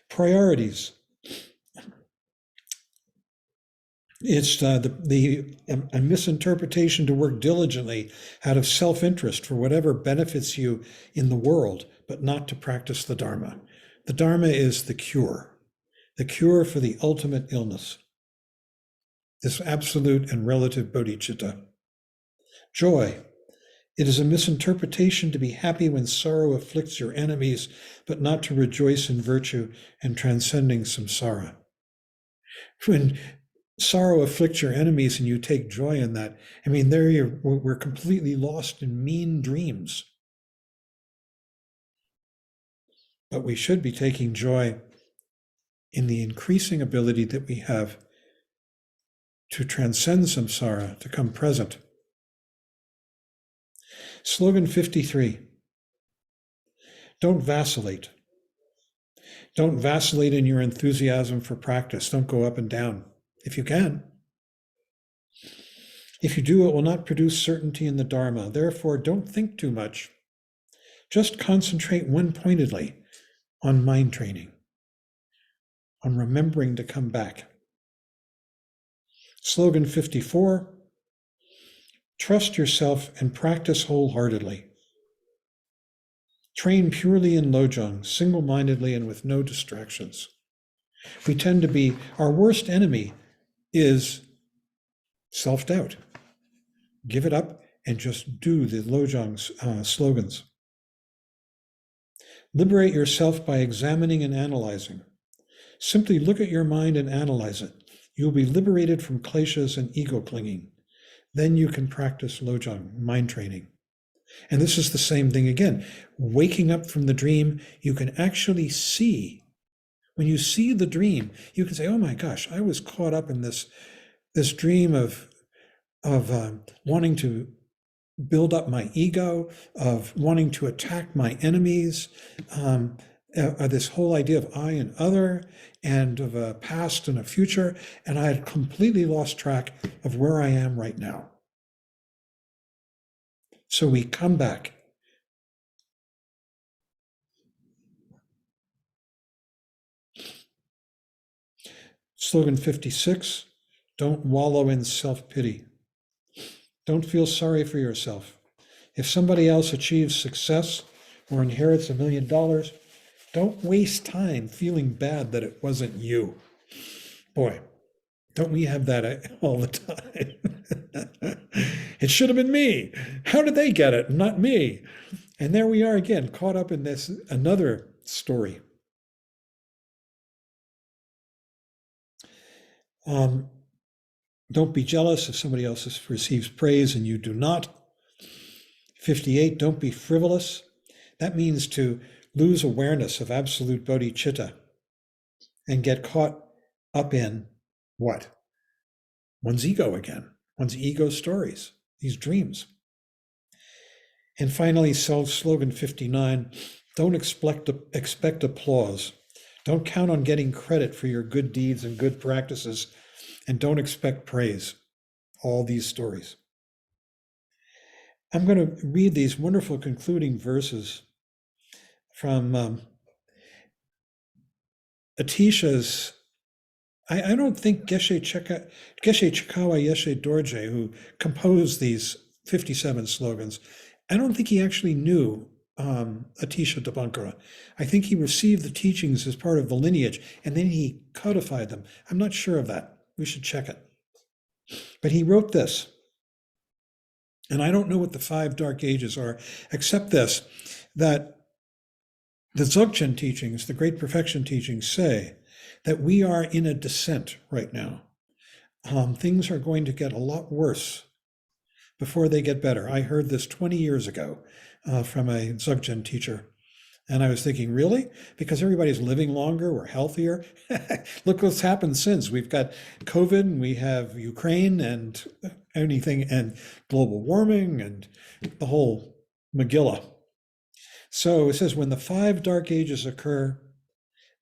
Priorities. It's a misinterpretation to work diligently out of self-interest for whatever benefits you in the world, but not to practice the Dharma. The Dharma is the cure for the ultimate illness, this absolute and relative bodhicitta. Joy. It is a misinterpretation to be happy when sorrow afflicts your enemies, but not to rejoice in virtue and transcending samsara. When sorrow afflicts your enemies and you take joy in that, I mean, we're completely lost in mean dreams. But we should be taking joy in the increasing ability that we have to transcend samsara, to come present. Slogan 53. Don't vacillate. Don't vacillate in your enthusiasm for practice. Don't go up and down, if you can. If you do, it will not produce certainty in the Dharma. Therefore, don't think too much. Just concentrate one-pointedly on mind training, on remembering to come back. Slogan 54. Trust yourself and practice wholeheartedly. Train purely in Lojong, single-mindedly and with no distractions. We tend to be, our worst enemy is self-doubt. Give it up and just do the Lojong slogans. Liberate yourself by examining and analyzing. Simply look at your mind and analyze it. You will be liberated from kleshas and ego clinging. Then you can practice Lojong, mind training. And this is the same thing again. Waking up from the dream, you can actually see. When you see the dream, you can say, oh my gosh, I was caught up in this dream of wanting to build up my ego, of wanting to attack my enemies, this whole idea of I and other, and of a past and a future, and I had completely lost track of where I am right now. So we come back. Slogan 56, don't wallow in self-pity. Don't feel sorry for yourself. If somebody else achieves success or inherits $1 million, don't waste time feeling bad that it wasn't you. Boy, Don't we have that all the time? It should have been me. How did they get it? Not me. And there we are again, caught up in this another story. Don't be jealous if somebody else receives praise and you do not. 58, don't be frivolous. That means to lose awareness of absolute bodhicitta and get caught up in what? One's ego again, one's ego stories, these dreams. And finally, slogan 59, don't expect applause. Don't count on getting credit for your good deeds and good practices, and don't expect praise. All these stories. I'm going to read these wonderful concluding verses from Atisha's. I don't think Geshe Chikawa Yeshe Dorje, who composed these 57 slogans, I don't think he actually knew Atisha Dipankara. I think he received the teachings as part of the lineage, and then he codified them. I'm not sure of that. We should check it. But he wrote this, and I don't know what the 5 dark ages are, except this, that the Dzogchen teachings, the Great Perfection teachings, say that we are in a descent right now. Things are going to get a lot worse before they get better. I heard this 20 years ago from a Dzogchen teacher. And I was thinking, really? Because everybody's living longer, we're healthier. Look what's happened since. We've got COVID, and we have Ukraine and anything, and global warming and the whole Megillah. So it says, when the 5 dark ages occur,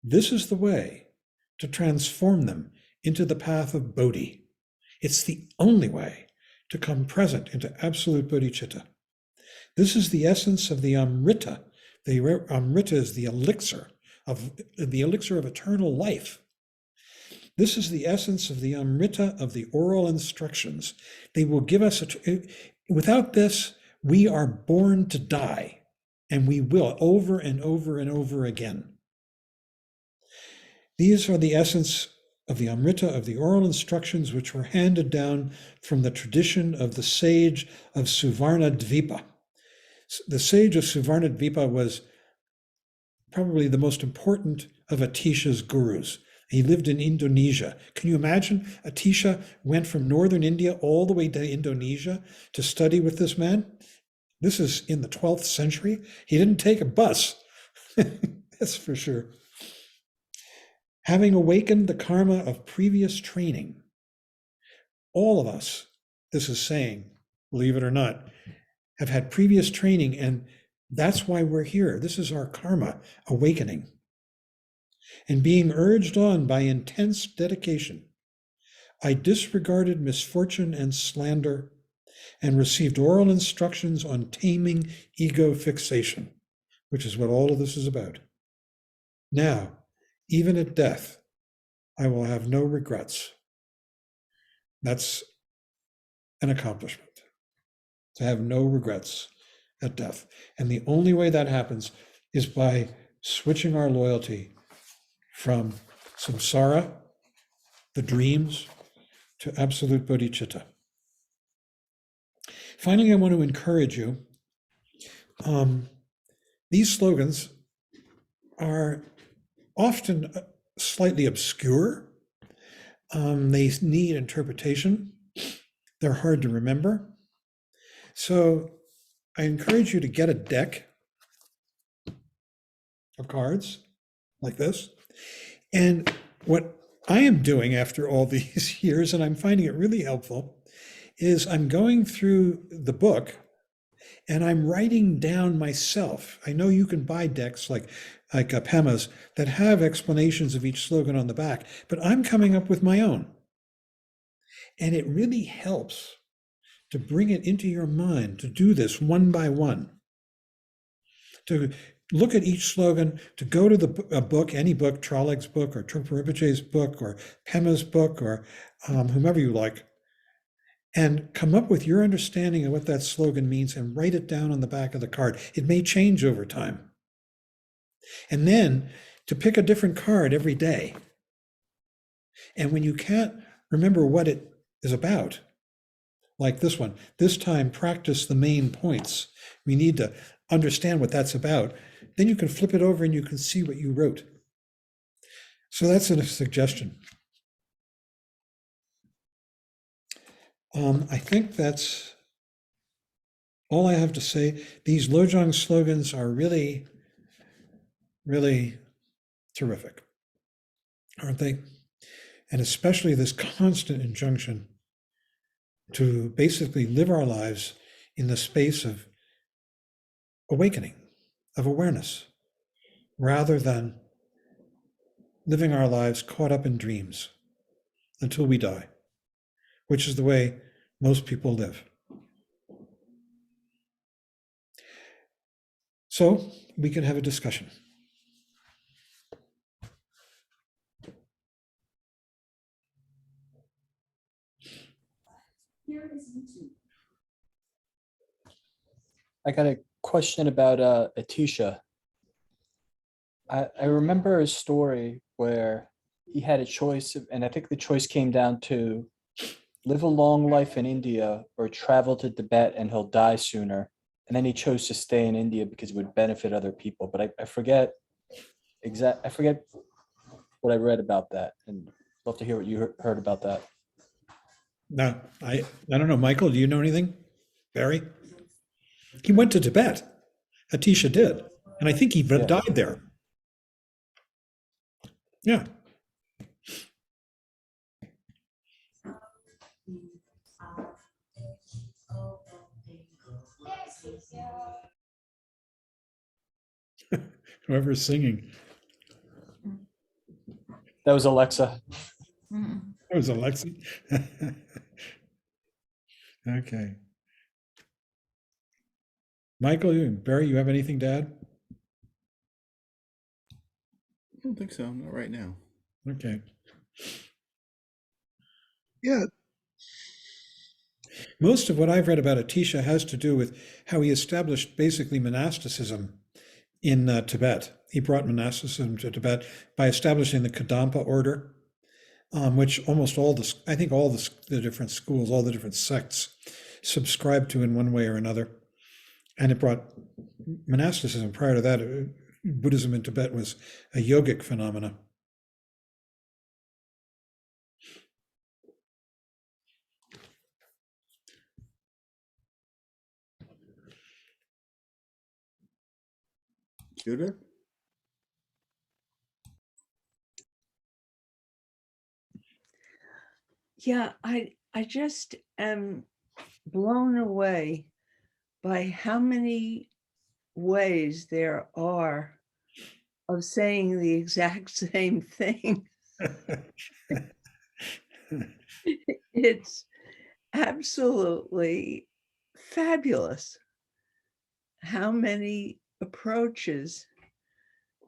this is the way to transform them into the path of Bodhi. It's the only way to come present into absolute bodhicitta. This is the essence of the Amrita. The Amrita is the elixir of eternal life. This is the essence of the Amrita of the oral instructions. They will give us, without this, we are born to die, and we will over and over and over again. These are the essence of the Amrita of the oral instructions, which were handed down from the tradition of the sage of Suvarnadvipa. The sage of Suvarnadvipa was probably the most important of Atisha's gurus. He lived in Indonesia. Can you imagine? Atisha went from northern India all the way to Indonesia to study with this man. This is in the 12th century. He didn't take a bus, that's for sure. Having awakened the karma of previous training, all of us, this is saying, believe it or not, have had previous training, and that's why we're here. This is our karma awakening. And being urged on by intense dedication, I disregarded misfortune and slander and received oral instructions on taming ego fixation, which is what all of this is about. Now, even at death, I will have no regrets. That's an accomplishment, to have no regrets at death. And the only way that happens is by switching our loyalty from samsara, the dreams, to absolute bodhicitta. Finally, I want to encourage you. These slogans are often slightly obscure. They need interpretation. They're hard to remember. So I encourage you to get a deck of cards like this. And what I am doing after all these years, and I'm finding it really helpful, is I'm going through the book and I'm writing down myself. I know you can buy decks like Pema's that have explanations of each slogan on the back, but I'm coming up with my own. And it really helps to bring it into your mind, to do this one by one, to look at each slogan, to go to a book, any book, Troleg's book or Trungpa Rinpoche's book or Pema's book or whomever you like, and come up with your understanding of what that slogan means and write it down on the back of the card. It may change over time. And then to pick a different card every day. And when you can't remember what it is about. Like this one, this time practice the main points. We need to understand what that's about. Then you can flip it over and you can see what you wrote. So that's a suggestion. I think that's all I have to say. These Lojong slogans are really, really terrific, aren't they? And especially this constant injunction to basically live our lives in the space of awakening, of awareness, rather than living our lives caught up in dreams until we die, which is the way most people live. So we can have a discussion. I got a question about Atisha. I remember a story where he had a choice, and I think the choice came down to live a long life in India or travel to Tibet and he'll die sooner. And then he chose to stay in India because it would benefit other people. But I forget what I read about that, and love to hear what you heard about that. No, I don't know. Michael, do you know anything? Barry? He went to Tibet. Atisha did. And I think he Yeah. died there. Yeah. Whoever's singing. That was Alexa. That was Alexi. Okay. Michael, Barry, you have anything to add? I don't think so, not right now. Okay. Yeah, Most of what I've read about Atisha has to do with how he established basically monasticism in Tibet. He brought monasticism to Tibet by establishing the Kadampa order, which almost all the different schools, all the different sects subscribe to in one way or another. And it brought monasticism. Prior to that, Buddhism in Tibet was a yogic phenomena. Judith? Yeah, I just am blown away by how many ways there are of saying the exact same thing. It's absolutely fabulous how many approaches,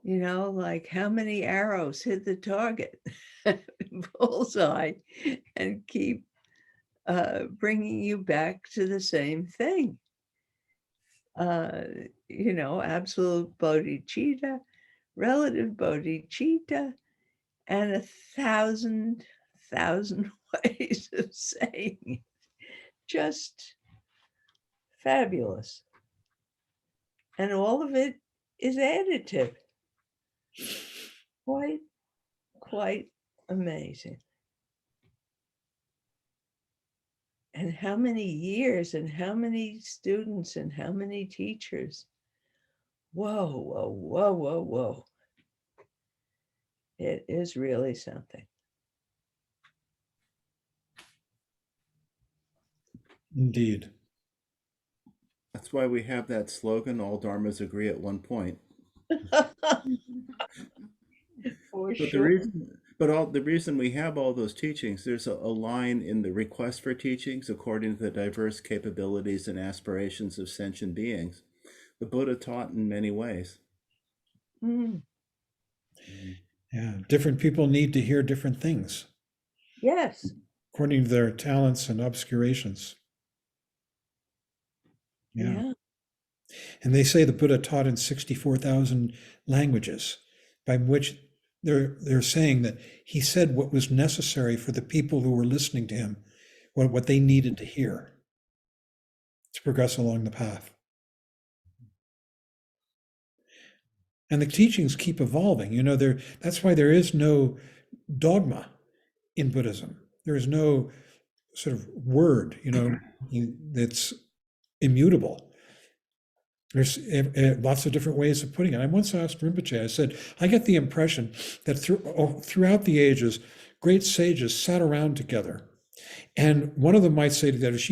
like how many arrows hit the target, bullseye, and keep bringing you back to the same thing. Absolute bodhicitta, relative bodhicitta, and 1,000 ways of saying it. Just fabulous. And all of it is additive. Quite amazing. And how many years and how many students and how many teachers. Whoa. It is really something. Indeed. That's why we have that slogan, all dharmas agree at one point. For But sure. the reason we have all those teachings, there's a line in the request for teachings according to the diverse capabilities and aspirations of sentient beings. The Buddha taught in many ways. Mm, Yeah. Different people need to hear different things yes. according to their talents and obscurations. Yeah. And they say the Buddha taught in 64,000 languages, by which they're saying that he said what was necessary for the people who were listening to him, what they needed to hear to progress along the path. And the teachings keep evolving. That's why there is no dogma in Buddhism. There is no sort of word, that's immutable. There's lots of different ways of putting it. I once asked Rinpoche, I said, I get the impression that throughout the ages, great sages sat around together. And one of them might say to the others,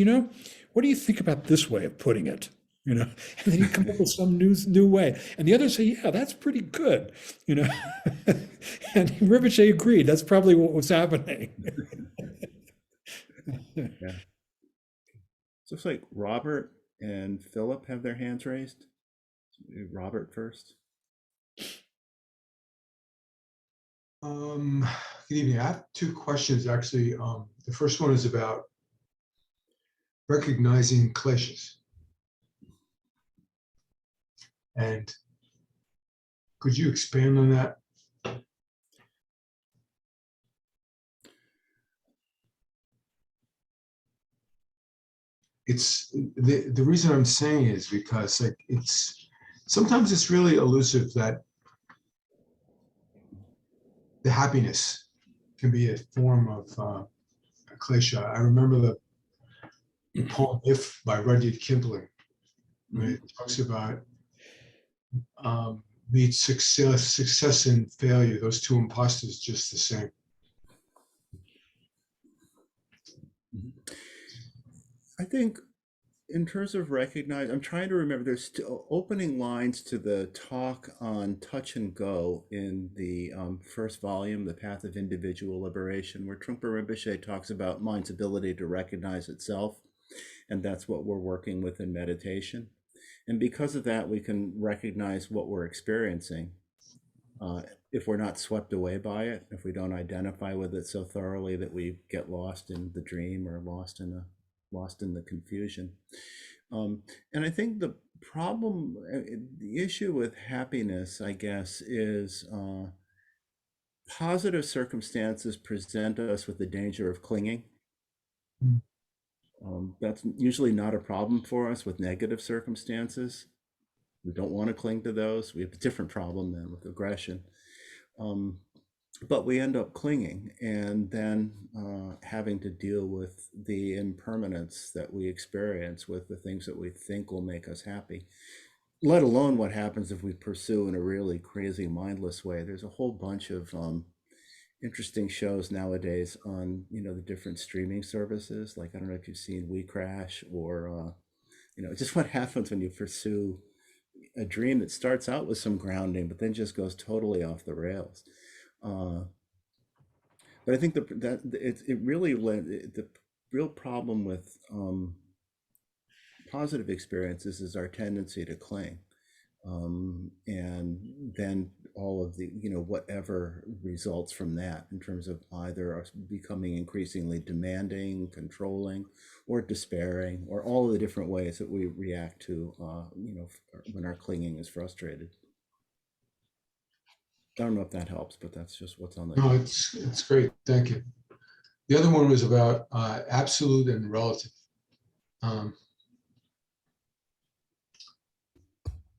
what do you think about this way of putting it? And then you come up with some new way. And the others say, yeah, that's pretty good. And Rinpoche agreed. That's probably what was happening. Yeah. So it's like Robert and Philip have their hands raised. Robert first. Good evening. I have two questions actually. The first one is about recognizing kleshas. And could you expand on that? It's the reason I'm saying is because sometimes it's really elusive that the happiness can be a form of a klesha. I remember the poem "If" by Rudyard Kipling, where it talks about meet success and failure, those two imposters just the same. I think in terms of recognize, I'm trying to remember, there's still opening lines to the talk on touch and go in the first volume, The Path of Individual Liberation, where Trungpa Rinpoche talks about mind's ability to recognize itself. And that's what we're working with in meditation. And because of that, we can recognize what we're experiencing. If we're not swept away by it, if we don't identify with it so thoroughly that we get lost in the dream or lost in the confusion. And I think the problem, the issue with happiness, I guess, is positive circumstances present us with the danger of clinging. That's usually not a problem for us with negative circumstances. We don't want to cling to those. We have a different problem then with aggression. But we end up clinging and then having to deal with the impermanence that we experience with the things that we think will make us happy, let alone what happens if we pursue in a really crazy, mindless way. There's a whole bunch of interesting shows nowadays on, the different streaming services. Like, I don't know if you've seen We Crash or, just what happens when you pursue a dream that starts out with some grounding, but then just goes totally off the rails. But I think the real problem with positive experiences is our tendency to cling, and then all of the whatever results from that in terms of either us becoming increasingly demanding, controlling, or despairing, or all of the different ways that we react to when our clinging is frustrated. I don't know if that helps, but that's just what's on the. No, it's great. Thank you. The other one was about absolute and relative. And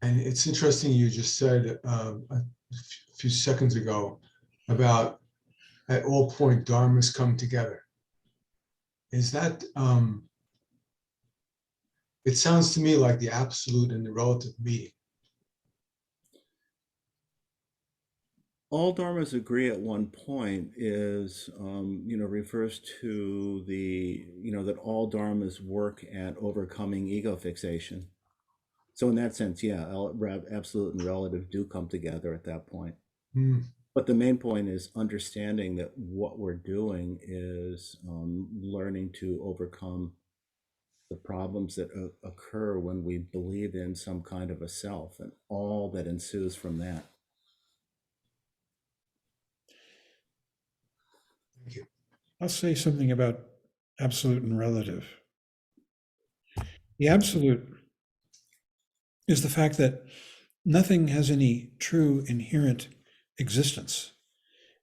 it's interesting you just said a few seconds ago about at all point dharmas come together. Is that, it sounds to me like the absolute and the relative meeting. All dharmas agree at one point is, refers to that all dharmas work at overcoming ego fixation. So in that sense, yeah, absolute and relative do come together at that point. But the main point is understanding that what we're doing is learning to overcome the problems that occur when we believe in some kind of a self and all that ensues from that. Thank you. I'll say something about absolute and relative. The absolute is the fact that nothing has any true inherent existence.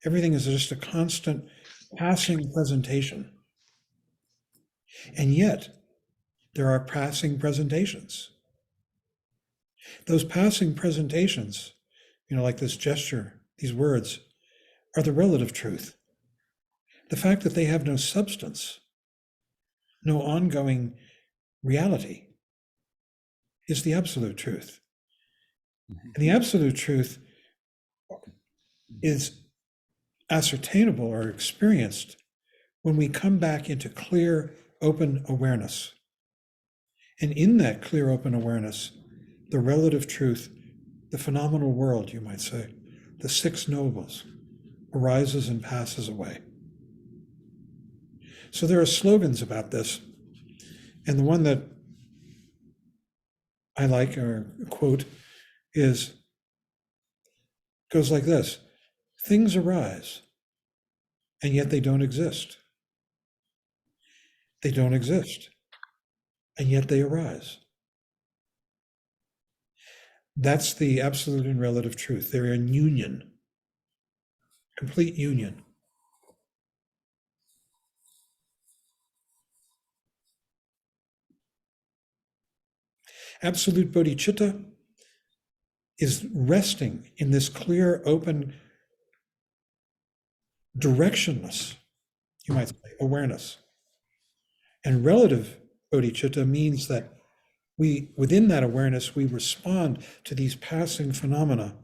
Everything is just a constant passing presentation. And yet, there are passing presentations. Those passing presentations, like this gesture, these words, are the relative truth. The fact that they have no substance, no ongoing reality, is the absolute truth. And the absolute truth is ascertainable or experienced when we come back into clear, open awareness. And in that clear, open awareness, the relative truth, the phenomenal world, you might say, the six nobles, arises and passes away. So there are slogans about this. And the one that I like, or quote, goes like this: things arise, and yet they don't exist. They don't exist, and yet they arise. That's the absolute and relative truth. They're in union, complete union. Absolute bodhicitta is resting in this clear, open, directionless, you might say, awareness. And relative bodhicitta means that within that awareness, we respond to these passing phenomena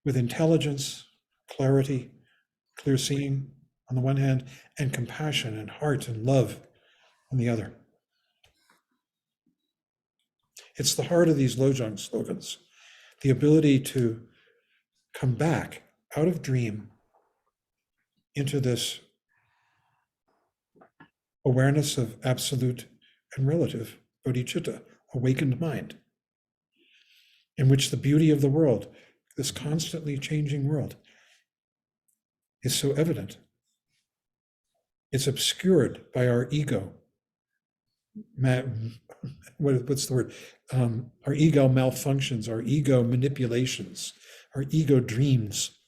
with intelligence, clarity, clear seeing on the one hand, and compassion and heart and love on the other. It's the heart of these Lojong slogans, the ability to come back out of dream into this awareness of absolute and relative bodhicitta, awakened mind, in which the beauty of the world, this constantly changing world, is so evident. It's obscured by our ego. What's the word? Our ego malfunctions, our ego manipulations, our ego dreams.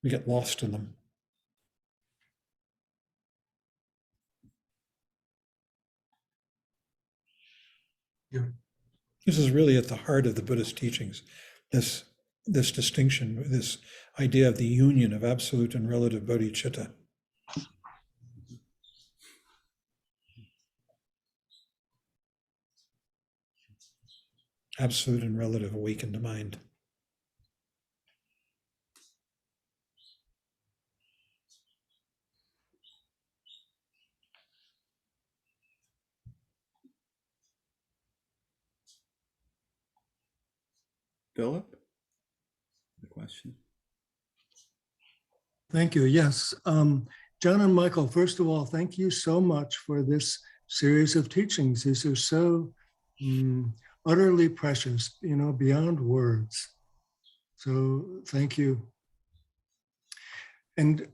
We get lost in them. Yeah. This is really at the heart of the Buddhist teachings, this distinction, this idea of the union of absolute and relative bodhicitta. Absolute and relative awakened mind. Philip, the question. Thank you. Yes. John and Michael, first of all, thank you so much for this series of teachings. These are so utterly precious, beyond words. So thank you. And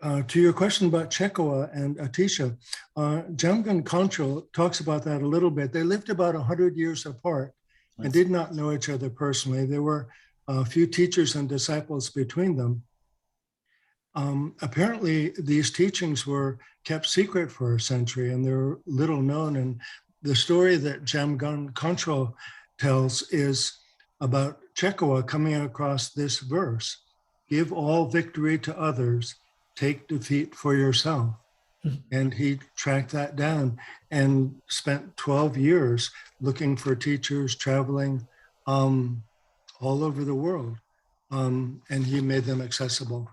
to your question about Chekoa and Atisha, Jamgon Kongtrul talks about that a little bit. They lived about 100 years apart and did not know each other personally. There were a few teachers and disciples between them. Apparently, these teachings were kept secret for a century and they're little known. And the story that Jamgon Kongtrul tells is about Chekoa coming across this verse: give all victory to others, take defeat for yourself. And he tracked that down and spent 12 years looking for teachers, traveling all over the world. And he made them accessible.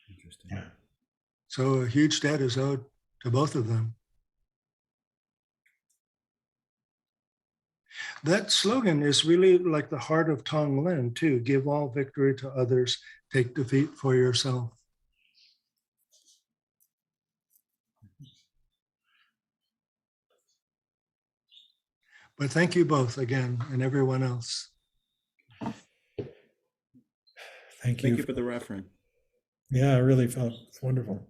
Interesting. Yeah. So a huge debt is owed to both of them. That slogan is really like the heart of Tonglen too: give all victory to others, take defeat for yourself. But thank you both again, and everyone else. Thank Thank you. you for the reference. Yeah, I really felt it's wonderful.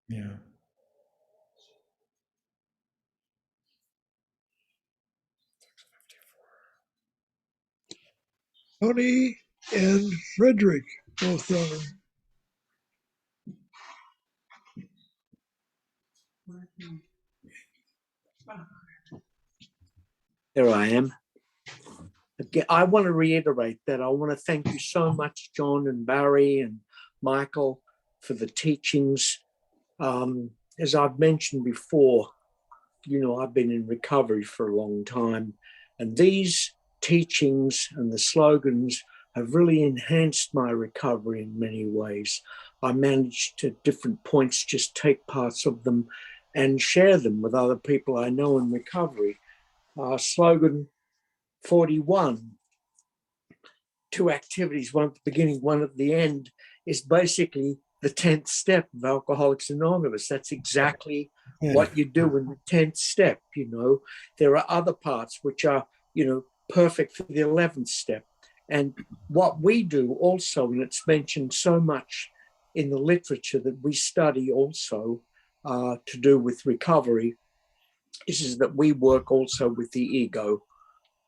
Yeah. Tony and Frederick both are. There I am. Again, I want to reiterate that I want to thank you so much, John and Barry and Michael, for the teachings. As I've mentioned before, I've been in recovery for a long time, and these teachings and the slogans have really enhanced my recovery in many ways. I managed to, at different points, just take parts of them and share them with other people I know in recovery. Slogan 41, 2 activities, one at the beginning, one at the end, is basically the 10th step of Alcoholics Anonymous. That's exactly what you do in the 10th step. There are other parts which are, perfect for the 11th step. And what we do also, and it's mentioned so much in the literature that we study also to do with recovery, is that we work also with the ego.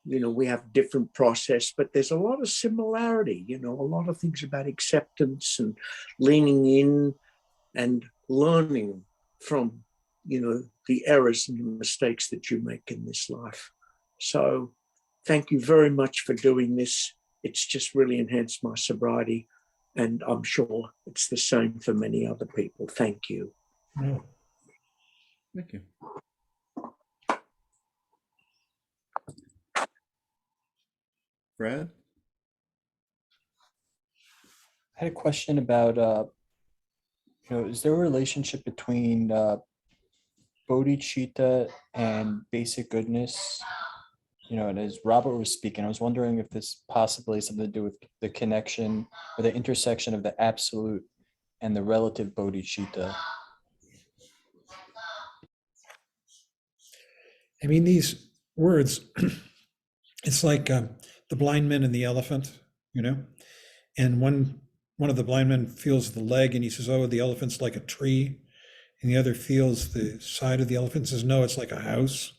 We have different process, but there's a lot of similarity, a lot of things about acceptance and leaning in and learning from, the errors and the mistakes that you make in this life. So thank you very much for doing this. It's just really enhanced my sobriety, and I'm sure it's the same for many other people. Thank you. Oh, Thank you. Fred? I had a question about, is there a relationship between Bodhichitta and basic goodness? And as Robert was speaking, I was wondering if this possibly has something to do with the connection or the intersection of the absolute and the relative Bodhichitta. I mean, these words, it's like the blind man and the elephant, and one of the blind men feels the leg and he says, oh, the elephant's like a tree. And the other feels the side of the elephant and says, no, it's like a house.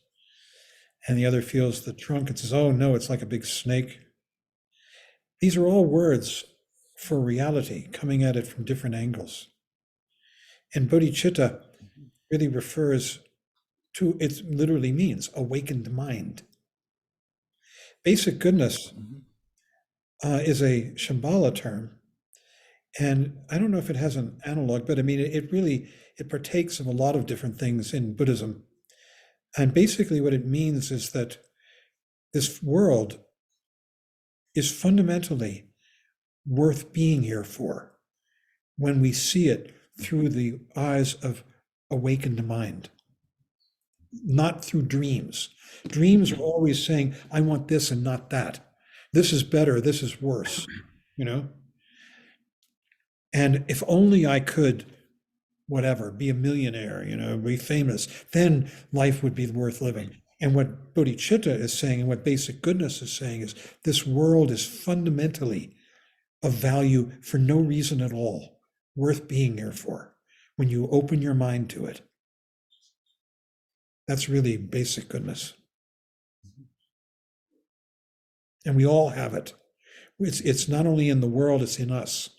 And the other feels the trunk and says, oh, no, it's like a big snake. These are all words for reality coming at it from different angles. And bodhicitta really refers to, it literally means awakened mind. Basic goodness is a Shambhala term. And I don't know if it has an analog, but I mean, it partakes of a lot of different things in Buddhism. And basically what it means is that this world is fundamentally worth being here for when we see it through the eyes of awakened mind, not through dreams. Dreams are always saying, I want this and not that. This is better, this is worse, And if only I could, whatever, be a millionaire, be famous, then life would be worth living. And what bodhicitta is saying and what basic goodness is saying is this world is fundamentally of value for no reason at all, worth being here for, when you open your mind to it. That's really basic goodness. And we all have it. It's not only in the world, it's in us.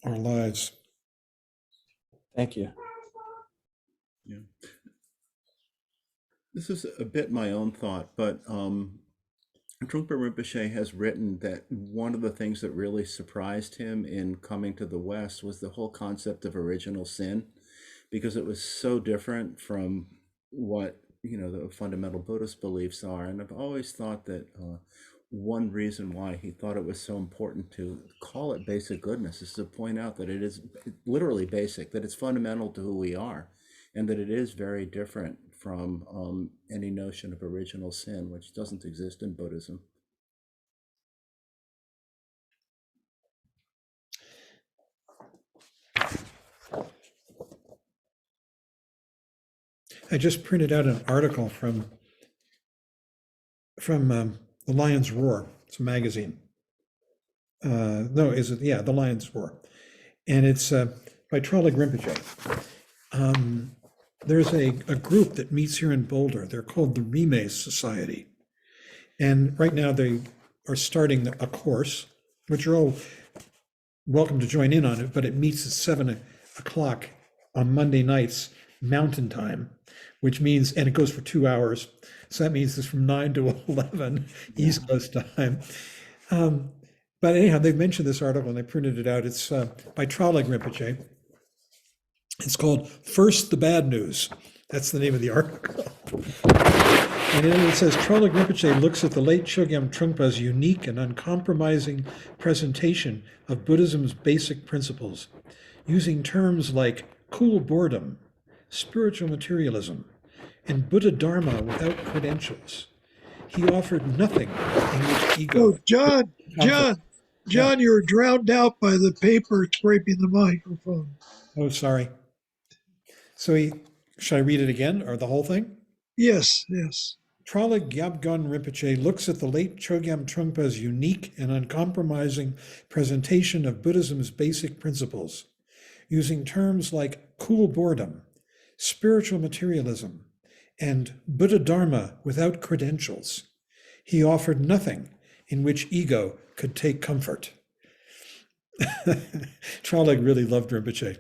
Our lives. Thank you. Yeah. This is a bit my own thought, but Trungpa Rinpoche has written that one of the things that really surprised him in coming to the West was the whole concept of original sin, because it was so different from what the fundamental Buddhist beliefs are. And I've always thought that one reason why he thought it was so important to call it basic goodness is to point out that it is literally basic, that it's fundamental to who we are, and that it is very different from any notion of original sin, which doesn't exist in Buddhism. I just printed out an article from The Lion's Roar. It's a magazine. No, is it? Yeah, The Lion's Roar. And it's by Trungpa Rinpoche. There's a group that meets here in Boulder. They're called the Rimes Society. And right now they are starting a course, which you're all welcome to join in on it, but it meets at 7 o'clock on Monday nights, Mountain Time, which means, and it goes for 2 hours. So that means it's from 9 to 11 East Coast time. But anyhow, they've mentioned this article and they printed it out. It's by Trollog Rinpoche. It's called First the Bad News. That's the name of the article. And then it says, Trollog Rinpoche looks at the late Chogyam Trungpa's unique and uncompromising presentation of Buddhism's basic principles, using terms like cool boredom, spiritual materialism, and Buddha Dharma without credentials. He offered nothing in which ego. Oh, John, you're drowned out by the paper scraping the microphone. Oh, sorry. So should I read it again or the whole thing? Yes. Trollog Gyabgon Rinpoche looks at the late Chogyam Trungpa's unique and uncompromising presentation of Buddhism's basic principles, using terms like cool boredom, spiritual materialism, and Buddha Dharma without credentials. He offered nothing in which ego could take comfort. Trollog really loved Rinpoche.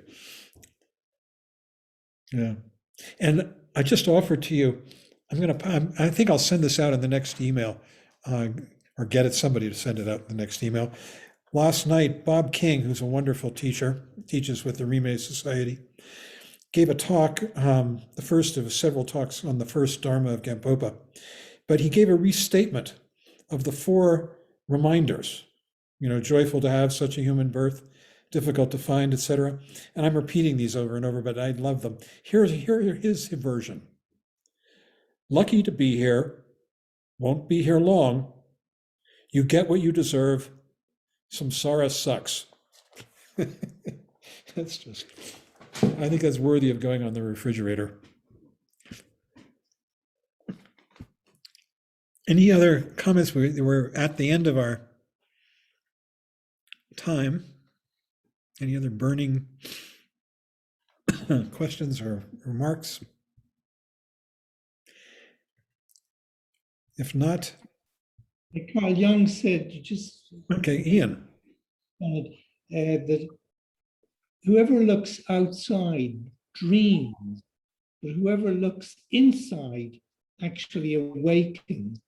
Yeah. And I just offered to you, I think I'll send this out in the next email, or get somebody to send it out in the next email. Last night, Bob King, who's a wonderful teacher, teaches with the Rime Society, gave a talk, the first of several talks on the first Dharma of Gampopa, but he gave a restatement of the 4 reminders, joyful to have such a human birth, difficult to find, etc. And I'm repeating these over and over, but I love them. Here is his version. Lucky to be here, won't be here long. You get what you deserve. Samsara sucks. That's just, I think that's worthy of going on the refrigerator. Any other comments? We're at the end of our time. Any other burning questions or remarks? If not, like Carl Jung said, okay, Ian. That whoever looks outside dreams, but whoever looks inside actually awakens.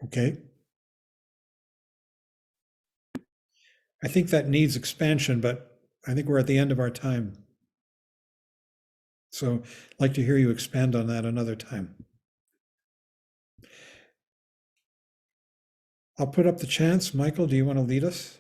Okay. I think that needs expansion, but I think we're at the end of our time. So I'd like to hear you expand on that another time. I'll put up the chants. Michael, do you want to lead us?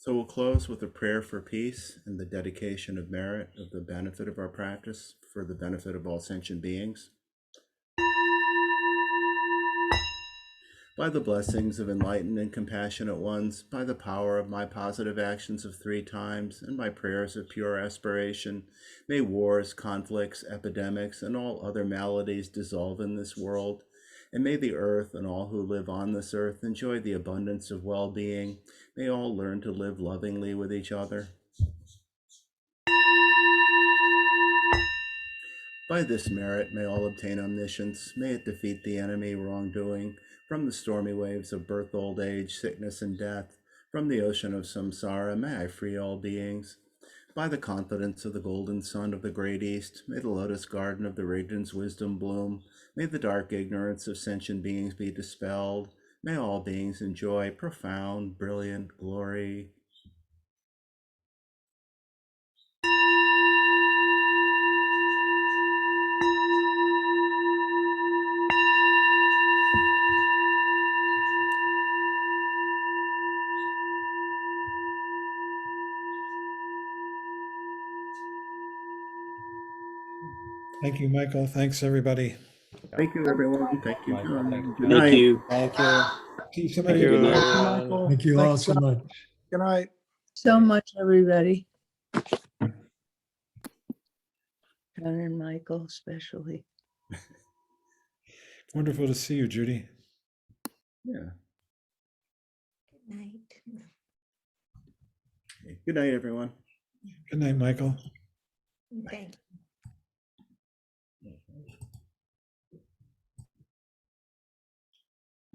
So we'll close with a prayer for peace and the dedication of merit of the benefit of our practice for the benefit of all sentient beings. By the blessings of enlightened and compassionate ones, by the power of my positive actions of 3 times and my prayers of pure aspiration, may wars, conflicts, epidemics, and all other maladies dissolve in this world, and may the earth and all who live on this earth enjoy the abundance of well-being. May all learn to live lovingly with each other. By this merit, may all obtain omniscience. May it defeat the enemy wrongdoing from the stormy waves of birth, old age, sickness, and death. From the ocean of samsara, may I free all beings. By the confidence of the golden sun of the great east, may the lotus garden of the Rigden's wisdom bloom. May the dark ignorance of sentient beings be dispelled. May all beings enjoy profound, brilliant glory. Thank you, Michael. Thanks, everybody. Thank you, everyone. Thank you, Michael, John. thank you. Good Thank night. you. Thank you. See somebody. Thank you, Good night. everyone. Thank you all so much. Good night. So much, everybody. John and Michael especially. Wonderful to see you, Judy. Yeah. Good night. Good night, everyone. Good night, Michael. Thank you.